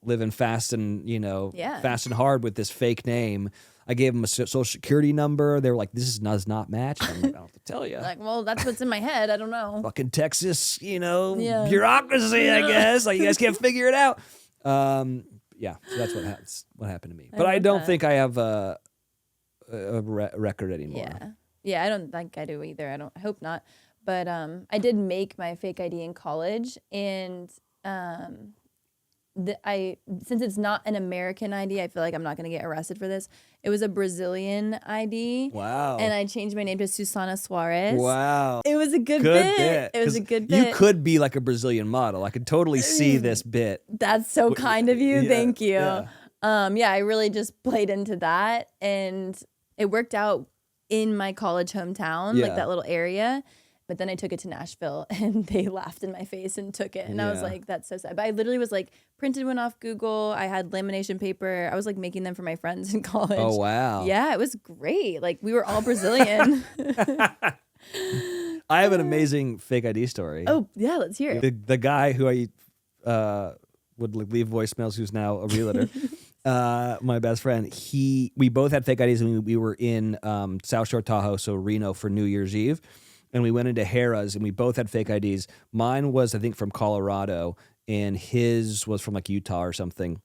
S5: living fast and
S4: Yeah.
S5: fast and hard with this fake name. I gave them a social security number. They were like, "This does not match." I'm like, "I don't have to tell you."
S4: Like, well, that's what's in my head. I don't know.
S5: Fucking Texas,
S4: Yeah.
S5: bureaucracy, I guess. Like you guys can't figure it out. Yeah, so that's what happened to me. But I
S4: love
S5: don't
S4: that.
S5: think I have a record anymore.
S4: Yeah. Yeah, I don't think I do either. I hope not. But I did make my fake ID in college, and since it's not an American ID, I feel like I'm not going to get arrested for this. It was a Brazilian ID.
S5: Wow.
S4: And I changed my name to Susana Suarez.
S5: Wow.
S4: It was a good
S5: Good
S4: bit.
S5: bit.
S4: It was
S5: 'Cause
S4: a good bit.
S5: You could be like a Brazilian model. I could totally see this bit.
S4: That's so kind of you.
S5: yeah,
S4: Thank you.
S5: yeah.
S4: I really just played into that, and it worked out in my college hometown,
S5: Yeah.
S4: like that little area. But then I took it to Nashville, and they laughed in my face and took it. And I was
S5: Yeah.
S4: like, that's so sad. But I literally was like, printed one off Google. I had lamination paper. I was like making them for my friends in college.
S5: Oh, wow.
S4: Yeah, it was great. Like we were all Brazilian.
S5: I have an amazing fake ID story.
S4: Oh, yeah, let's hear it.
S5: The guy who I would leave voicemails, who's now a realtor, my best friend, we both had fake IDs, and we were in South Shore Tahoe, so Reno, for New Year's Eve. And we went into Harrah's, and we both had fake IDs. Mine was, I think, from Colorado, and his was from like Utah or something.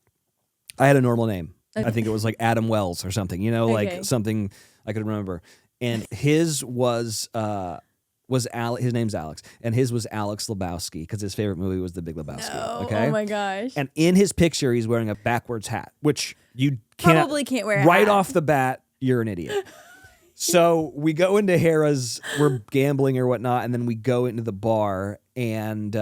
S5: I had a normal name. I think it was like Adam Wells or something,
S4: Okay.
S5: like something I could remember. And his was his name's Alex, and his was Alex Lebowski, because his favorite movie was The Big Lebowski.
S4: Oh,
S5: Okay.
S4: oh my gosh.
S5: And in his picture, he's wearing a backwards hat, which you
S4: Probably can't wear a
S5: right
S4: hat.
S5: off the bat. You're an idiot. So we go into Harrah's, we're gambling or whatnot, and then we go into the bar, and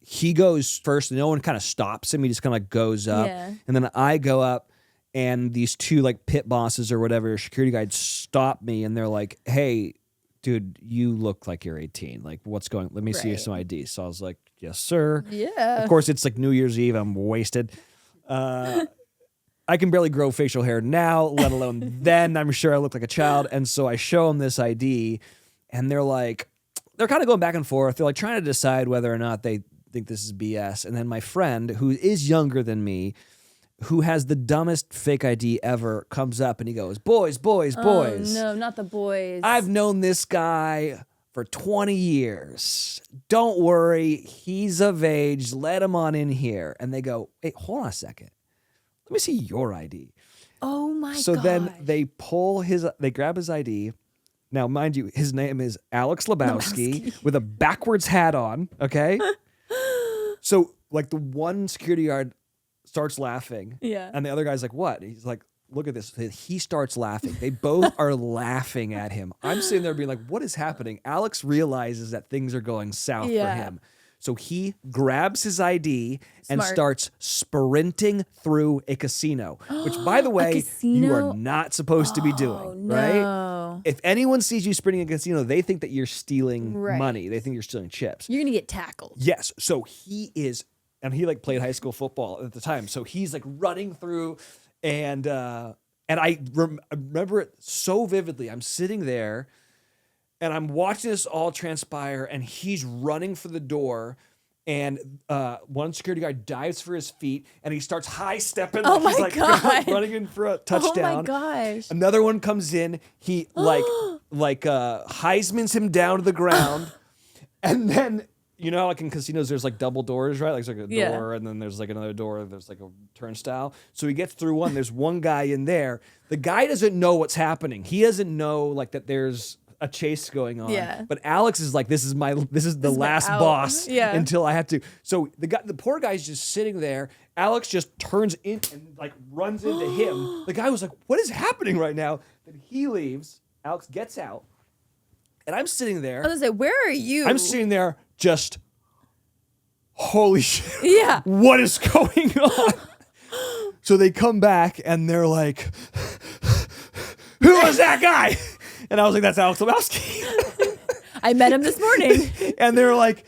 S5: he goes first, and no one kind of stops him. He just kind of goes up,
S4: Yeah.
S5: and then I go up, and these two like pit bosses or whatever security guards stop me, and they're like, "Hey, dude, you look like you're 18. Like, what's going? Let me see
S4: Right.
S5: some ID." So I was like, "Yes, sir."
S4: Yeah.
S5: Of course, it's like New Year's Eve. I'm wasted. I can barely grow facial hair now, let alone then. I'm sure I look like a child. And so I show them this ID, and they're kind of going back and forth. They're like trying to decide whether or not they think this is BS. And then my friend, who is younger than me, who has the dumbest fake ID ever, comes up and he goes, boys.
S4: Oh, no, not the boys.
S5: I've known this guy for 20 years. Don't worry. He's of age. Let him on in here. And they go, hey, hold on a second. Let me see your ID.
S4: Oh my
S5: So
S4: gosh.
S5: then they grab his ID. Now, mind you, his name is Alex Lebowski with a backwards hat on. Okay. So like the one security guard starts laughing.
S4: Yeah.
S5: And the other guy's like, what? He's like, look at this. He starts laughing. They both are laughing at him. I'm sitting there being like, what is happening? Alex realizes that things are going south for
S4: Yeah.
S5: him. So he grabs his ID and
S4: Smart.
S5: starts sprinting through a casino, which, by the way, you
S4: casino?
S5: are not supposed to be doing, right?
S4: No.
S5: If anyone sees you sprinting in a casino, they think that you're stealing
S4: Right.
S5: money. They think you're stealing chips.
S4: You're going to get tackled.
S5: Yes. So he is, and he like played high school football at the time. So he's like running through, and I remember it so vividly. I'm sitting there, and I'm watching this all transpire, and he's running for the door, and one security guard dives for his feet, and he starts high stepping.
S4: Oh
S5: he's
S4: my
S5: like
S4: God.
S5: running in for a touchdown.
S4: Oh my gosh.
S5: Another one comes in. He like Heisman's him down to the ground, and then you know, like in casinos, there's like double doors, right? Like there's like a
S4: Yeah.
S5: door, and then there's like another door. There's like a turnstile. So he gets through one. There's one guy in there. The guy doesn't know what's happening. He doesn't know like that there's a chase going on.
S4: Yeah.
S5: But Alex is like, this is the
S4: is my
S5: last
S4: out.
S5: boss
S4: Yeah.
S5: until I have to. So the poor guy's just sitting there. Alex just turns in and like runs into him. The guy was like, what is happening right now? Then he leaves. Alex gets out. And I'm sitting there.
S4: I was going to say, where are you?
S5: I'm sitting there just, holy shit.
S4: Yeah.
S5: What is going on? So they come back and they're like, who was that guy? And I was like, that's Alex Lebowski.
S4: I met him this morning.
S5: And they were like,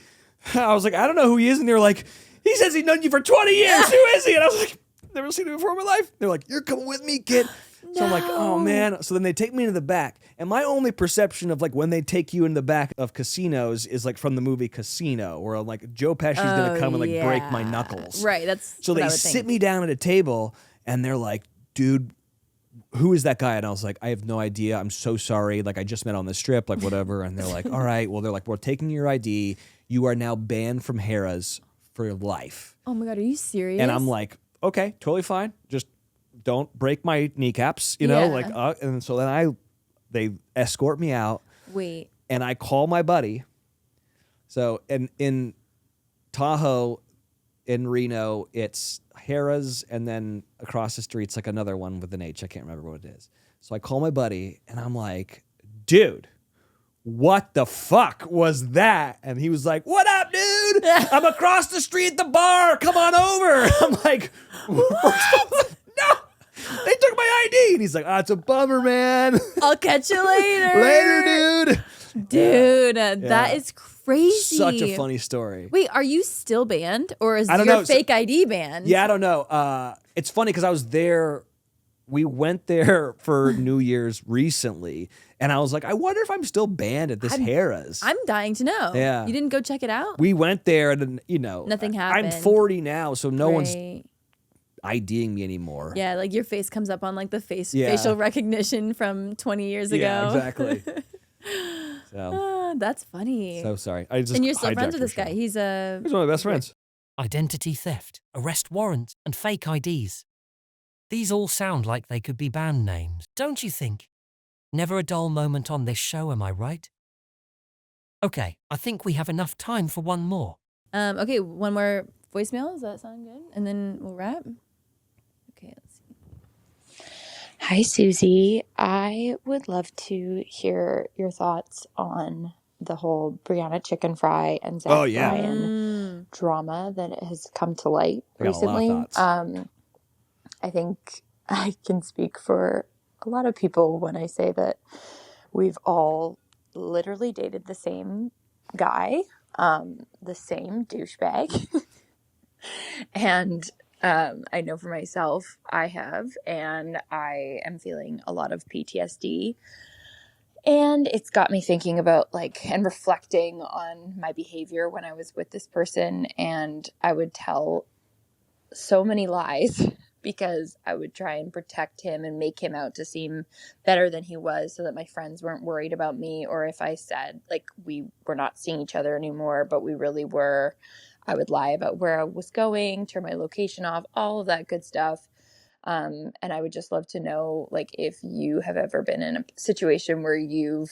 S5: I was like, I don't know who he is. And they were like, he says he's known you for 20 years. Who is he? And I was like, never seen him before in my life. They're like, you're coming with me, kid. So I'm like, oh man. So then they take me into the back. And my only perception of like when they take you in the back of casinos is like from the movie Casino, where like Joe Pesci's going to come and like break my knuckles.
S4: Right. That's
S5: So
S4: what I
S5: they
S4: would
S5: sit
S4: think.
S5: me down at a table and they're like, dude, who is that guy? And I was like, I have no idea. I'm so sorry. Like I just met on the strip, like whatever. And they're like, all right. Well, they're like, we're taking your ID. You are now banned from Harrah's for life.
S4: Oh my God. Are you serious?
S5: And I'm like, okay, totally fine. Just don't break my kneecaps, you know?
S4: Yeah.
S5: Like, and so then they escort me out.
S4: Wait.
S5: And I call my buddy. So in Tahoe, in Reno, it's Harrah's, and then across the street's like another one with an H. I can't remember what it is. So I call my buddy, and I'm like, dude, what the fuck was that? And he was like, what up, dude? I'm across the street at the bar. Come on over. I'm like, no, they took my ID. And he's like, it's a bummer, man.
S4: I'll catch you later.
S5: Later, dude.
S4: Dude, that is crazy.
S5: Such a funny story.
S4: Wait, are you still banned, or is
S5: I don't
S4: your
S5: know.
S4: fake ID banned?
S5: Yeah, I don't know. It's funny because I was there. We went there for New Year's recently, and I was like, I wonder if I'm still banned at this Harrah's.
S4: I'm dying to know.
S5: Yeah.
S4: You didn't go check it out?
S5: We went there, and you know,
S4: Nothing
S5: I'm
S4: happened.
S5: 40 now, so no one's
S4: Right.
S5: IDing me anymore.
S4: Yeah, like your face comes up on like the
S5: Yeah.
S4: facial recognition from 20 years ago.
S5: Yeah, exactly. So
S4: That's funny.
S5: so sorry. I just
S4: and you're still friends
S5: hijacked
S4: with
S5: your
S4: this guy.
S5: show.
S4: He's a
S5: He's one of my best friends.
S2: Identity theft, arrest warrants, and fake IDs. These all sound like they could be band names, don't you think? Never a dull moment on this show, am I right? Okay, I think we have enough time for one more.
S4: okay, one more voicemail. Does that sound good? And then we'll wrap. Okay, let's see.
S7: Hi, Susie. I would love to hear your thoughts on the whole Brianna Chicken Fry and Zach Bryan drama that has come to light
S5: I got a lot of
S7: recently.
S5: thoughts.
S7: I think I can speak for a lot of people when I say that we've all literally dated the same guy, the same douchebag. And I know for myself, I have, and I am feeling a lot of PTSD. And it's got me thinking about and reflecting on my behavior when I was with this person. And I would tell so many lies because I would try and protect him and make him out to seem better than he was so that my friends weren't worried about me. Or if I said we were not seeing each other anymore, but we really were, I would lie about where I was going, turn my location off, all of that good stuff. And I would just love to know, if you have ever been in a situation where you've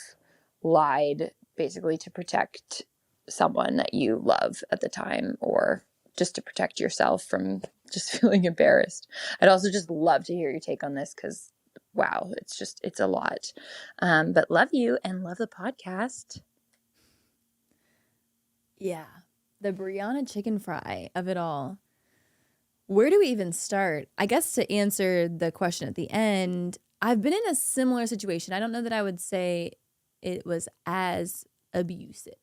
S7: lied basically to protect someone that you love at the time, or just to protect yourself from just feeling embarrassed. I'd also just love to hear your take on this because, wow, it's a lot. But love you and love the podcast.
S4: Yeah, The Brianna chicken fry of it all. Where do we even start? I guess to answer the question at the end, I've been in a similar situation. I don't know that I would say it was as abusive.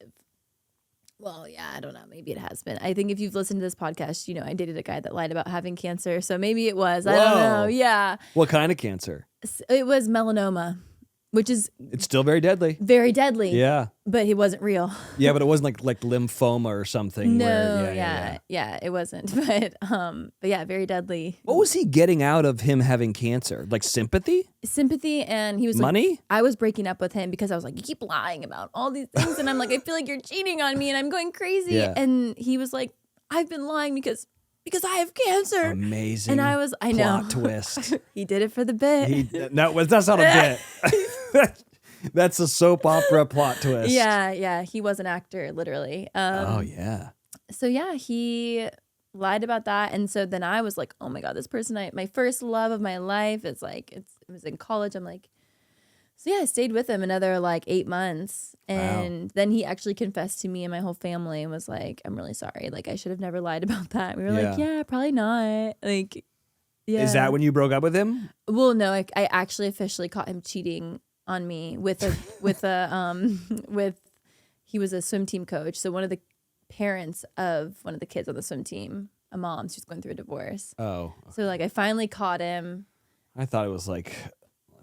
S4: Well, yeah, I don't know. Maybe it has been. I think if you've listened to this podcast, you know, I dated a guy that lied about having cancer. So maybe it was. I don't know.
S5: Whoa.
S4: Yeah.
S5: What kind of cancer?
S4: It was melanoma, which is
S5: It's still very deadly.
S4: very deadly.
S5: Yeah.
S4: But he wasn't real.
S5: Yeah, but it wasn't like lymphoma or something.
S4: No,
S5: where,
S4: yeah, it wasn't. But yeah, very deadly.
S5: What was he getting out of him having cancer? Like sympathy?
S4: Sympathy, and he was like,
S5: Money?
S4: I was breaking up with him because I was like, you keep lying about all these things, and I'm like, I feel like you're cheating on me, and I'm going crazy.
S5: Yeah.
S4: And he was like, I've been lying because I have cancer.
S5: Amazing.
S4: And I know.
S5: Plot twist.
S4: He did it for the bit.
S5: No, that's not a bit. That's a soap opera plot twist.
S4: Yeah, he was an actor, literally.
S5: Oh yeah.
S4: So yeah, he lied about that, and so then I was like, oh my god, this person, my first love of my life, is like, it was in college. I'm like, so yeah, I stayed with him another like 8 months, and then he actually confessed to me and my whole family and was like, I'm really sorry, like I should have never lied about that. We were like, yeah, probably not. Like, yeah.
S5: Is that when you broke up with him?
S4: Well, no, I actually officially caught him cheating on me with he was a swim team coach. So one of the parents of one of the kids on the swim team, a mom, she's going through a divorce.
S5: Oh.
S4: So like I finally caught him.
S5: I thought it was like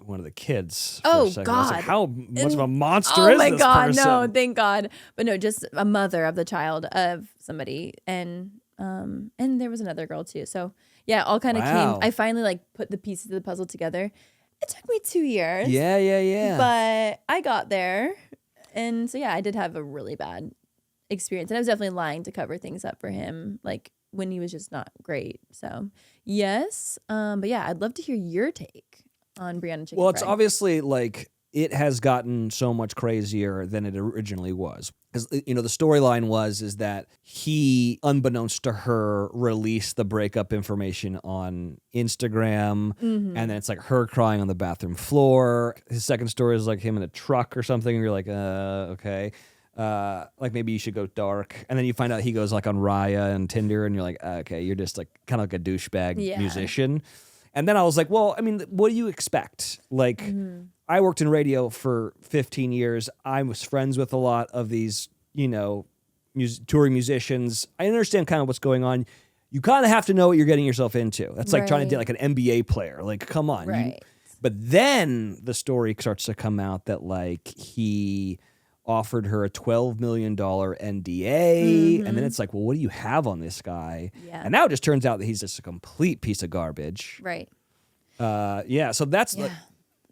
S5: one of the kids.
S4: Oh,
S5: for a second. I was like,
S4: God.
S5: how much of a monster
S4: Oh
S5: is
S4: my
S5: this
S4: God,
S5: person?
S4: no, thank God. But no, just a mother of the child of somebody. And there was another girl too. So yeah, all kind of came. I finally like put the pieces of the puzzle together. It took me 2 years.
S5: Yeah.
S4: But I got there. And so, yeah, I did have a really bad experience. And I was definitely lying to cover things up for him, like when he was just not great. So, yes. But yeah, I'd love to hear your take on Brianna Chicken
S5: Well, it's
S4: Fry.
S5: obviously like it has gotten so much crazier than it originally was. Because, you know, the storyline is that he, unbeknownst to her, released the breakup information on Instagram.
S4: Mm-hmm.
S5: And then it's like her crying on the bathroom floor. His second story is like him in a truck or something. And you're like, okay. Like maybe you should go dark. And then you find out he goes like on Raya and Tinder. And you're like, okay, you're just like kind of like a douchebag musician. And then I was like, well, I mean, what do you expect? Like, I worked in radio for 15 years. I was friends with a lot of these, you know, touring musicians. I understand kind of what's going on. You kind of have to know what you're getting yourself into. That's like trying to date like an NBA player. Like, come on.
S4: Right.
S5: But then the story starts to come out that like he offered her a $12 million NDA. And then it's like, well, what do you have on this guy?
S4: Yeah.
S5: And now it just turns out that he's just a complete piece of garbage.
S4: Right.
S5: So that's like,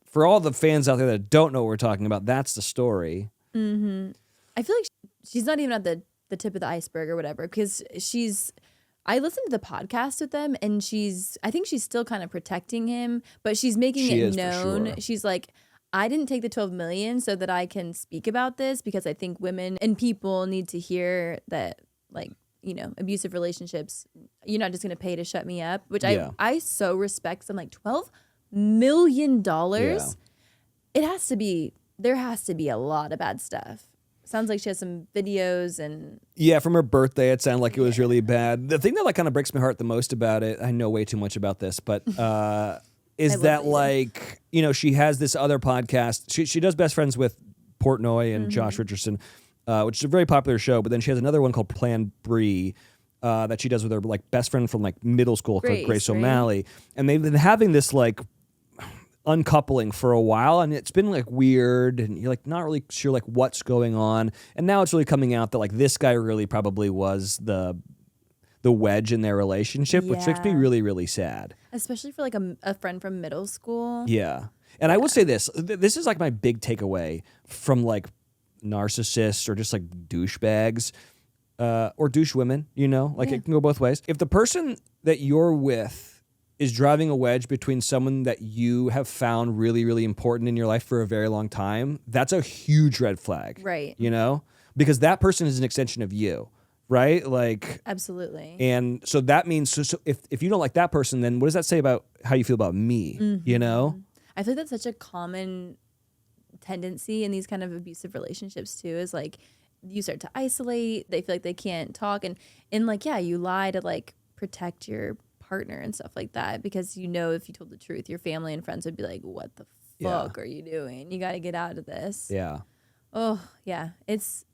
S5: for all the fans out there that don't know what we're talking about, that's the story.
S4: Mm-hmm. I feel like she's not even at the tip of the iceberg or whatever, because I listened to the podcast with them, and I think she's still kind of protecting him, but she's making it known.
S5: For sure.
S4: She's like, I didn't take the 12 million so that I can speak about this, because I think women and people need to hear that, like, you know, abusive relationships, you're not just going to pay to shut me up, which I so respect. So I'm like, $12 million?
S5: Yeah.
S4: There has to be a lot of bad stuff. Sounds like she has some videos and...
S5: Yeah, from her birthday, it sounded like it was really bad. The thing that like kind of breaks my heart the most about it, I know way too much about this, but is that like, you know, she has this other podcast. She does Best Friends with Portnoy and Josh Richardson, which is a very popular show, but then she has another one called Plan Brie that she does with her like best friend from like middle school, Grace O'Malley. Right? And they've been having this like uncoupling for a while, and it's been like weird, and you're like not really sure like what's going on. And now it's really coming out that like this guy really probably was the wedge in their relationship, which makes me really, really sad.
S4: Especially for like a friend from middle school.
S5: Yeah. And I will say this is like my big takeaway from like narcissists or just like douchebags or douche women, you know, like it can go both ways. If the person that you're with is driving a wedge between someone that you have found really, really important in your life for a very long time, that's a huge red flag.
S4: Right.
S5: You know? Because that person is an extension of you, right? Like...
S4: Absolutely.
S5: And so that means, so if you don't like that person, then what does that say about how you feel about me, you know?
S4: I feel like that's such a common tendency in these kind of abusive relationships too, is like you start to isolate. They feel like they can't talk. And like, yeah, you lie to like protect your partner and stuff like that because you know if you told the truth, your family and friends would be like, what the fuck are you doing? You got to get out of this.
S5: Yeah.
S4: Oh, yeah. It's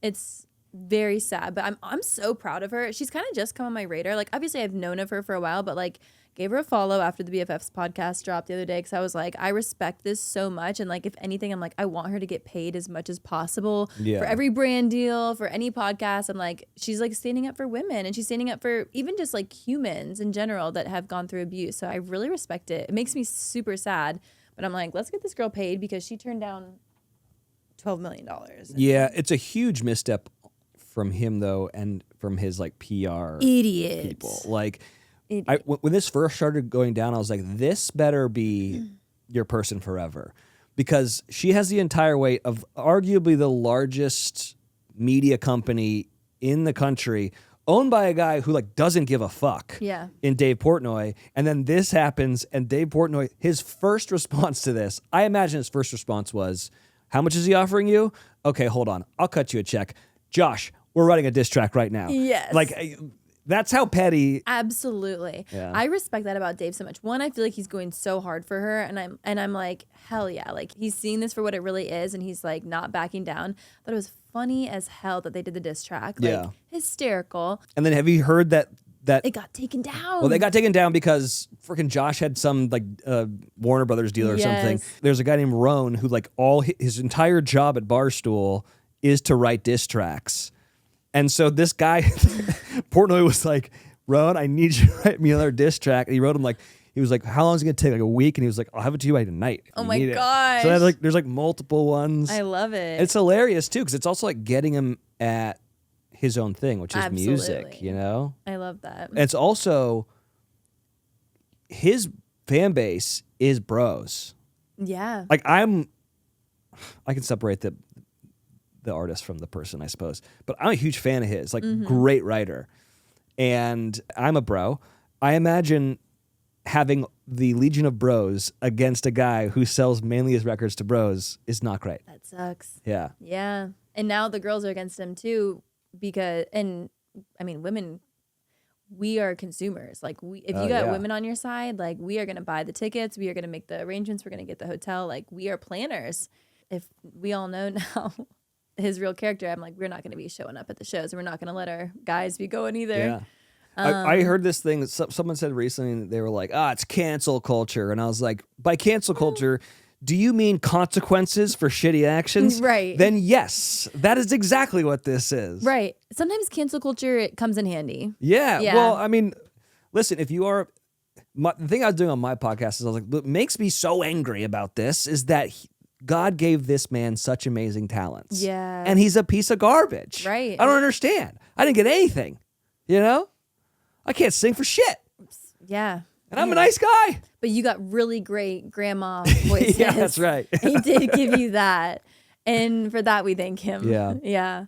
S4: very sad, but I'm so proud of her. She's kind of just come on my radar. Like, obviously I've known of her for a while, but like gave her a follow after the BFFs podcast dropped the other day because I was like, I respect this so much. And like, if anything, I'm like, I want her to get paid as much as possible for every brand deal, for any podcast. I'm like, she's like standing up for women and she's standing up for even just like humans in general that have gone through abuse. So I really respect it. It makes me super sad, but I'm like, let's get this girl paid because she turned down $12 million.
S5: Yeah, it's a huge misstep from him though, and from his like PR
S4: Idiot
S5: people. Like, when this first started going down, I was like, this better be your person forever, because she has the entire weight of arguably the largest media company in the country, owned by a guy who like doesn't give a fuck.
S4: Yeah.
S5: In Dave Portnoy, and then this happens, and Dave Portnoy, his first response to this, I imagine his first response was, "How much is he offering you? Okay, hold on, I'll cut you a check. Josh, we're writing a diss track right now."
S4: Yes.
S5: Like, that's how petty.
S4: Absolutely.
S5: Yeah.
S4: I respect that about Dave so much. One, I feel like he's going so hard for her, and I'm like, hell yeah. Like, he's seeing this for what it really is, and he's like not backing down. But it was funny as hell that they did the diss track. Like, hysterical.
S5: And then have you heard that
S4: It got taken down.
S5: well, they got taken down because freaking Josh had some like Warner Brothers deal or something. There's a guy named Roan who like all his entire job at Barstool is to write diss tracks. And so this guy, Portnoy, was like, "Roan, I need you to write me another diss track." And he wrote him like, he was like, "How long is it going to take?" Like a week. And he was like, "I'll have it to you by tonight."
S4: Oh my gosh.
S5: So there's like multiple ones.
S4: I love it.
S5: It's hilarious too, because it's also like getting him at his own thing, which is music, you know?
S4: I love that.
S5: It's also, his fan base is bros.
S4: Yeah.
S5: Like I can separate the artist from the person, I suppose. But I'm a huge fan of his, like great writer. And I'm a bro. I imagine having the Legion of Bros against a guy who sells mainly his records to bros is not great.
S4: That sucks.
S5: Yeah.
S4: Yeah. And now the girls are against him too because, and I mean, women, we are consumers. Like if you got women on your side, like we are going to buy the tickets. We are going to make the arrangements. We're going to get the hotel. Like we are planners. If we all know now his real character, I'm like, we're not going to be showing up at the shows. And we're not going to let our guys be going either.
S5: Yeah. I heard this thing that someone said recently. They were like, it's cancel culture. And I was like, by cancel culture, do you mean consequences for shitty actions?
S4: Right.
S5: Then yes, that is exactly what this is.
S4: Right. Sometimes cancel culture, it comes in handy.
S5: Yeah. Well, I mean, listen, if you are, the thing I was doing on my podcast is I was like, what makes me so angry about this is that God gave this man such amazing talents.
S4: Yeah.
S5: And he's a piece of garbage.
S4: Right.
S5: I don't understand. I didn't get anything, you know? I can't sing for shit.
S4: Yeah.
S5: And I'm a nice guy.
S4: But you got really great grandma voices.
S5: Yeah, that's right.
S4: He did give you that. And for that, we thank him.
S5: Yeah.
S4: Yeah.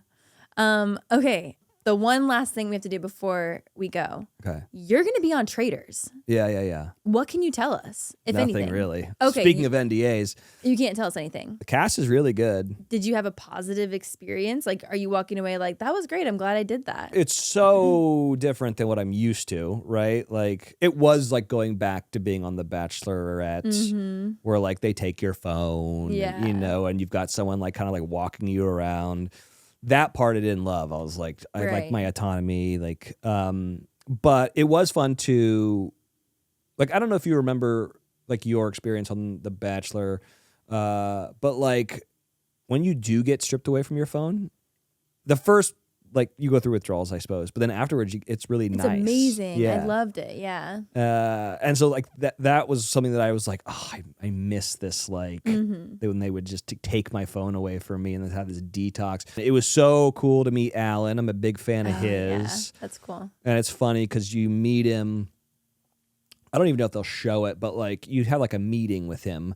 S4: Okay. The one last thing we have to do before we go.
S5: Okay.
S4: You're going to be on Traders.
S5: Yeah.
S4: What can you tell us, if
S5: Nothing
S4: anything?
S5: really.
S4: Okay.
S5: Speaking of NDAs,
S4: You can't tell us anything.
S5: the cast is really good.
S4: Did you have a positive experience? Like, are you walking away like, that was great. I'm glad I did that.
S5: It's so different than what I'm used to, right? Like, it was like going back to being on The Bachelorette, where like they take your phone,
S4: Yeah.
S5: you know, and you've got someone like kind of like walking you around. That part I didn't love. I was like, I like
S4: Right.
S5: my autonomy, like, but it was fun to, like, I don't know if you remember like your experience on The Bachelor, but like when you do get stripped away from your phone, the first, like, you go through withdrawals, I suppose, but then afterwards it's really
S4: It's
S5: nice.
S4: amazing.
S5: Yeah.
S4: I loved it. Yeah.
S5: And so like that was something that I was like, I miss this, like when they would just take my phone away from me and then have this detox. It was so cool to meet Alan. I'm a big fan of his.
S4: Yeah. That's cool.
S5: And it's funny because you meet him. I don't even know if they'll show it, but like you have like a meeting with him,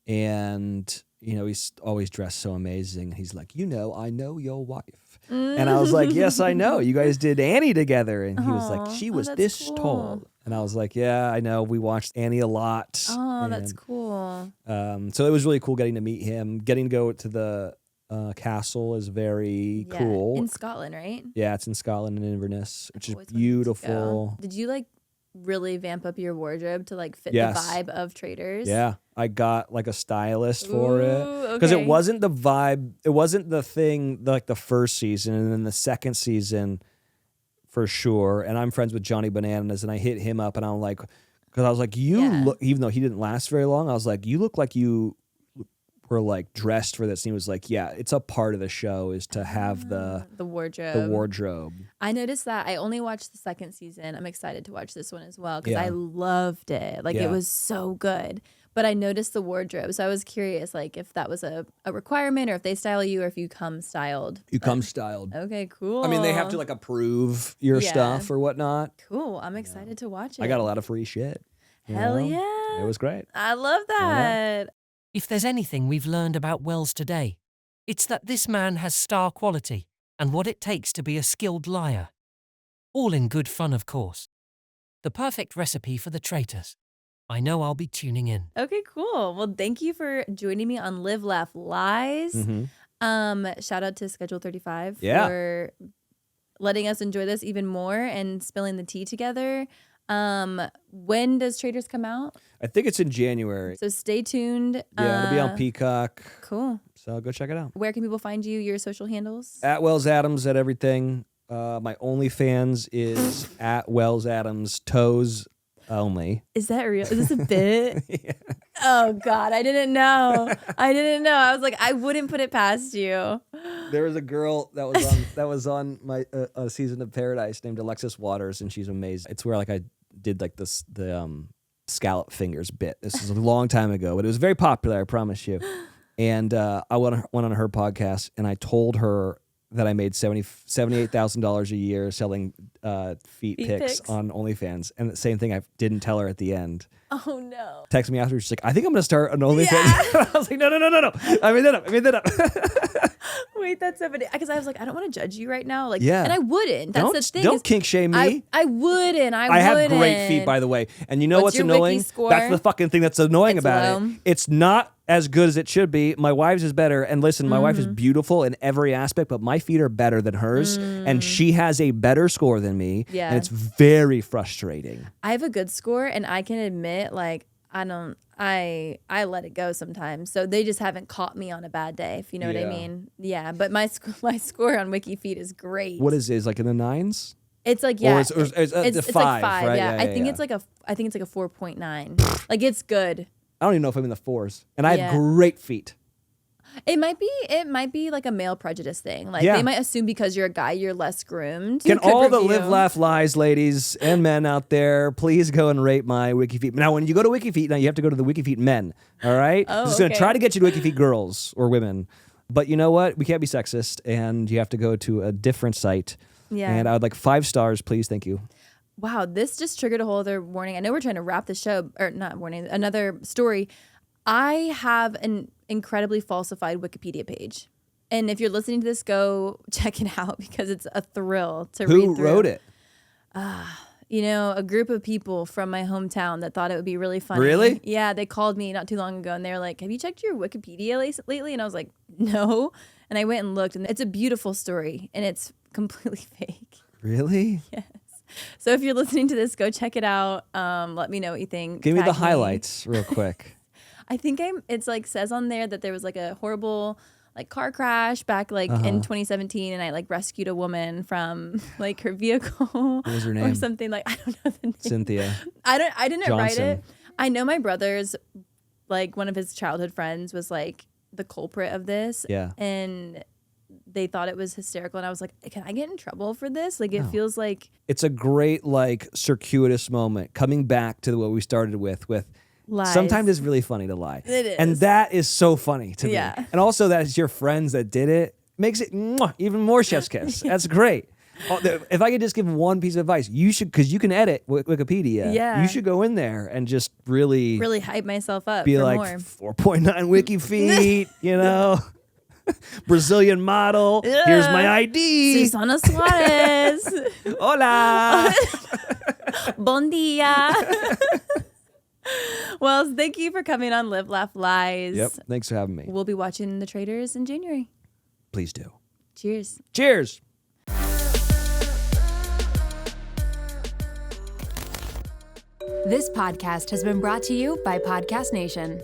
S5: and you know he's always dressed so amazing. He's like, you know, I know your wife. And I was like, yes, I know. You guys did Annie together. And he was like, she was
S4: that's
S5: this
S4: cool.
S5: tall. And I was like, yeah, I know. We watched Annie a lot.
S4: Oh,
S5: And,
S4: that's cool.
S5: so it was really cool getting to meet him, getting to go to the castle is very cool.
S4: In Scotland, right?
S5: Yeah, it's in Scotland in Inverness, which is
S4: Always wanted to
S5: beautiful.
S4: go. Did you like really vamp up your wardrobe to like fit
S5: Yes.
S4: the vibe of Traders?
S5: Yeah, I got like a stylist for it because
S4: okay.
S5: it wasn't the vibe. It wasn't the thing like the first season, and then the second season for sure. And I'm friends with Johnny Bananas, and I hit him up, and I'm like, because I was like, you look, even though he didn't last very long, I was like, you look like you were like dressed for this. And he was like, yeah, it's a part of the show is to have the wardrobe.
S4: I noticed that. I only watched the second season. I'm excited to watch this one as well because
S5: Yeah.
S4: I loved it. Like it was so good. But I noticed the wardrobe, so I was curious, like if that was a requirement, or if they style you, or if you come styled.
S5: You come styled.
S4: Okay, cool.
S5: I mean, they have to like approve your stuff or whatnot.
S4: Cool. I'm excited to watch it.
S5: I got a lot of free shit. you
S4: Hell
S5: know?
S4: yeah.
S5: It was great.
S4: I love that.
S2: If there's anything we've learned about Wells today, it's that this man has star quality and what it takes to be a skilled liar. All in good fun, of course. The perfect recipe for the traitors. I know I'll be tuning in.
S4: Okay, cool. Well, thank you for joining me on Live, Laugh, Lies. Shout out to Schedule 35 for letting us enjoy this even more and spilling the tea together. When does Traders come out?
S5: I think it's in January.
S4: So stay tuned.
S5: Yeah, it'll be on Peacock.
S4: Cool.
S5: So go check it out.
S4: Where can people find you? Your social handles?
S5: At Wells Adams at everything. My OnlyFans is at Wells Adams toes only.
S4: Is that real? Is this a bit?
S5: Yeah.
S4: Oh God, I didn't know. I was like, I wouldn't put it past you.
S5: There was a girl that was on my a season of Paradise named Alexis Waters, and she's amazing. It's where like I did like the scallop fingers bit. This is a long time ago, but it was very popular. I promise you. And I went on her podcast, and I told her that I made $78,000 a year selling feet pics on OnlyFans. And the same thing I didn't tell her at the end.
S4: Oh no.
S5: Text me after, she's like, I think I'm going to start an OnlyFans. Yeah. I was like, no. I made that up.
S4: Wait, that's so funny. Because I was like, I don't want to judge you right now. Like,
S5: yeah.
S4: And I wouldn't. That's the thing.
S5: Don't kink shame me.
S4: I wouldn't.
S5: I have great feet, by the way. And you know what's
S4: your
S5: annoying?
S4: Wiki score?
S5: That's the fucking thing that's annoying about
S4: low.
S5: it. It's not as good as it should be. My wife's is better. And listen, my wife is beautiful in every aspect, but my feet are better than hers. And she has a better score than me.
S4: Yeah.
S5: And it's very frustrating.
S4: I have a good score, and I can admit, like, I let it go sometimes. So they just haven't caught me on a bad day, if you know what I mean. Yeah, but my score on WikiFeet is great.
S5: What is it? Is like in the 9s?
S4: It's like
S5: Or it's like 5,
S4: like 5,
S5: right?
S4: yeah. I think
S5: yeah.
S4: it's like a 4.9. Like it's good.
S5: I don't even know if I'm in the 4s. And I have
S4: Yeah.
S5: great feet.
S4: It might be like a male prejudice thing. Like
S5: Yeah.
S4: they might assume because you're a guy, you're less groomed.
S5: Can
S4: Good
S5: all the
S4: review.
S5: Live, Laugh, Lies ladies and men out there please go and rate my WikiFeet. Now, when you go to WikiFeet, now you have to go to the WikiFeet men, all right?
S4: Oh,
S5: It's going to
S4: okay.
S5: try to get you to WikiFeet girls or women. But you know what? We can't be sexist, and you have to go to a different site.
S4: Yeah.
S5: And I would like 5 stars, please. Thank you.
S4: Wow, this just triggered a whole other warning. I know we're trying to wrap the show, or not warning, another story. I have an incredibly falsified Wikipedia page. And if you're listening to this, go check it out because it's a thrill to read
S5: Who
S4: through.
S5: wrote it?
S4: You know, a group of people from my hometown that thought it would be really funny.
S5: Really?
S4: Yeah, they called me not too long ago and they were like, have you checked your Wikipedia lately? And I was like, no. And I went and looked, and it's a beautiful story and it's completely fake.
S5: Really?
S4: Yes. So if you're listening to this, go check it out. Let me know what you think.
S5: Give me the
S4: Tag
S5: highlights real quick.
S4: I think it's like says on there that there was like a horrible like car crash back like in 2017, and I like rescued a woman from like her vehicle. What
S5: was her
S4: Or
S5: name?
S4: something like, I don't know the name.
S5: Cynthia.
S4: I didn't write
S5: Johnson.
S4: it. I know my brother's like one of his childhood friends was like the culprit of this.
S5: Yeah.
S4: And they thought it was hysterical, and I was like, can I get in trouble for this? Like it feels like
S5: It's a great like circuitous moment coming back to what we started with
S4: lies.
S5: sometimes it's really funny to lie.
S4: It is.
S5: And that is so funny to
S4: Yeah.
S5: me. And also that it's your friends that did it makes it even more chef's kiss. That's great. If I could just give one piece of advice, you should, because you can edit Wikipedia.
S4: Yeah.
S5: You should go in there and just really
S4: hype myself up
S5: be
S4: for
S5: like
S4: more.
S5: 4.9 wiki feet, you know, Brazilian model. Here's my ID.
S4: Susana Suarez.
S5: Hola.
S4: Bon dia. Well, thank you for coming on Live, Laugh, Lies.
S5: Yep. Thanks for having me.
S4: We'll be watching The Traders in January.
S5: please do.
S4: Cheers.
S5: Cheers.
S8: This podcast has been brought to you by Podcast Nation.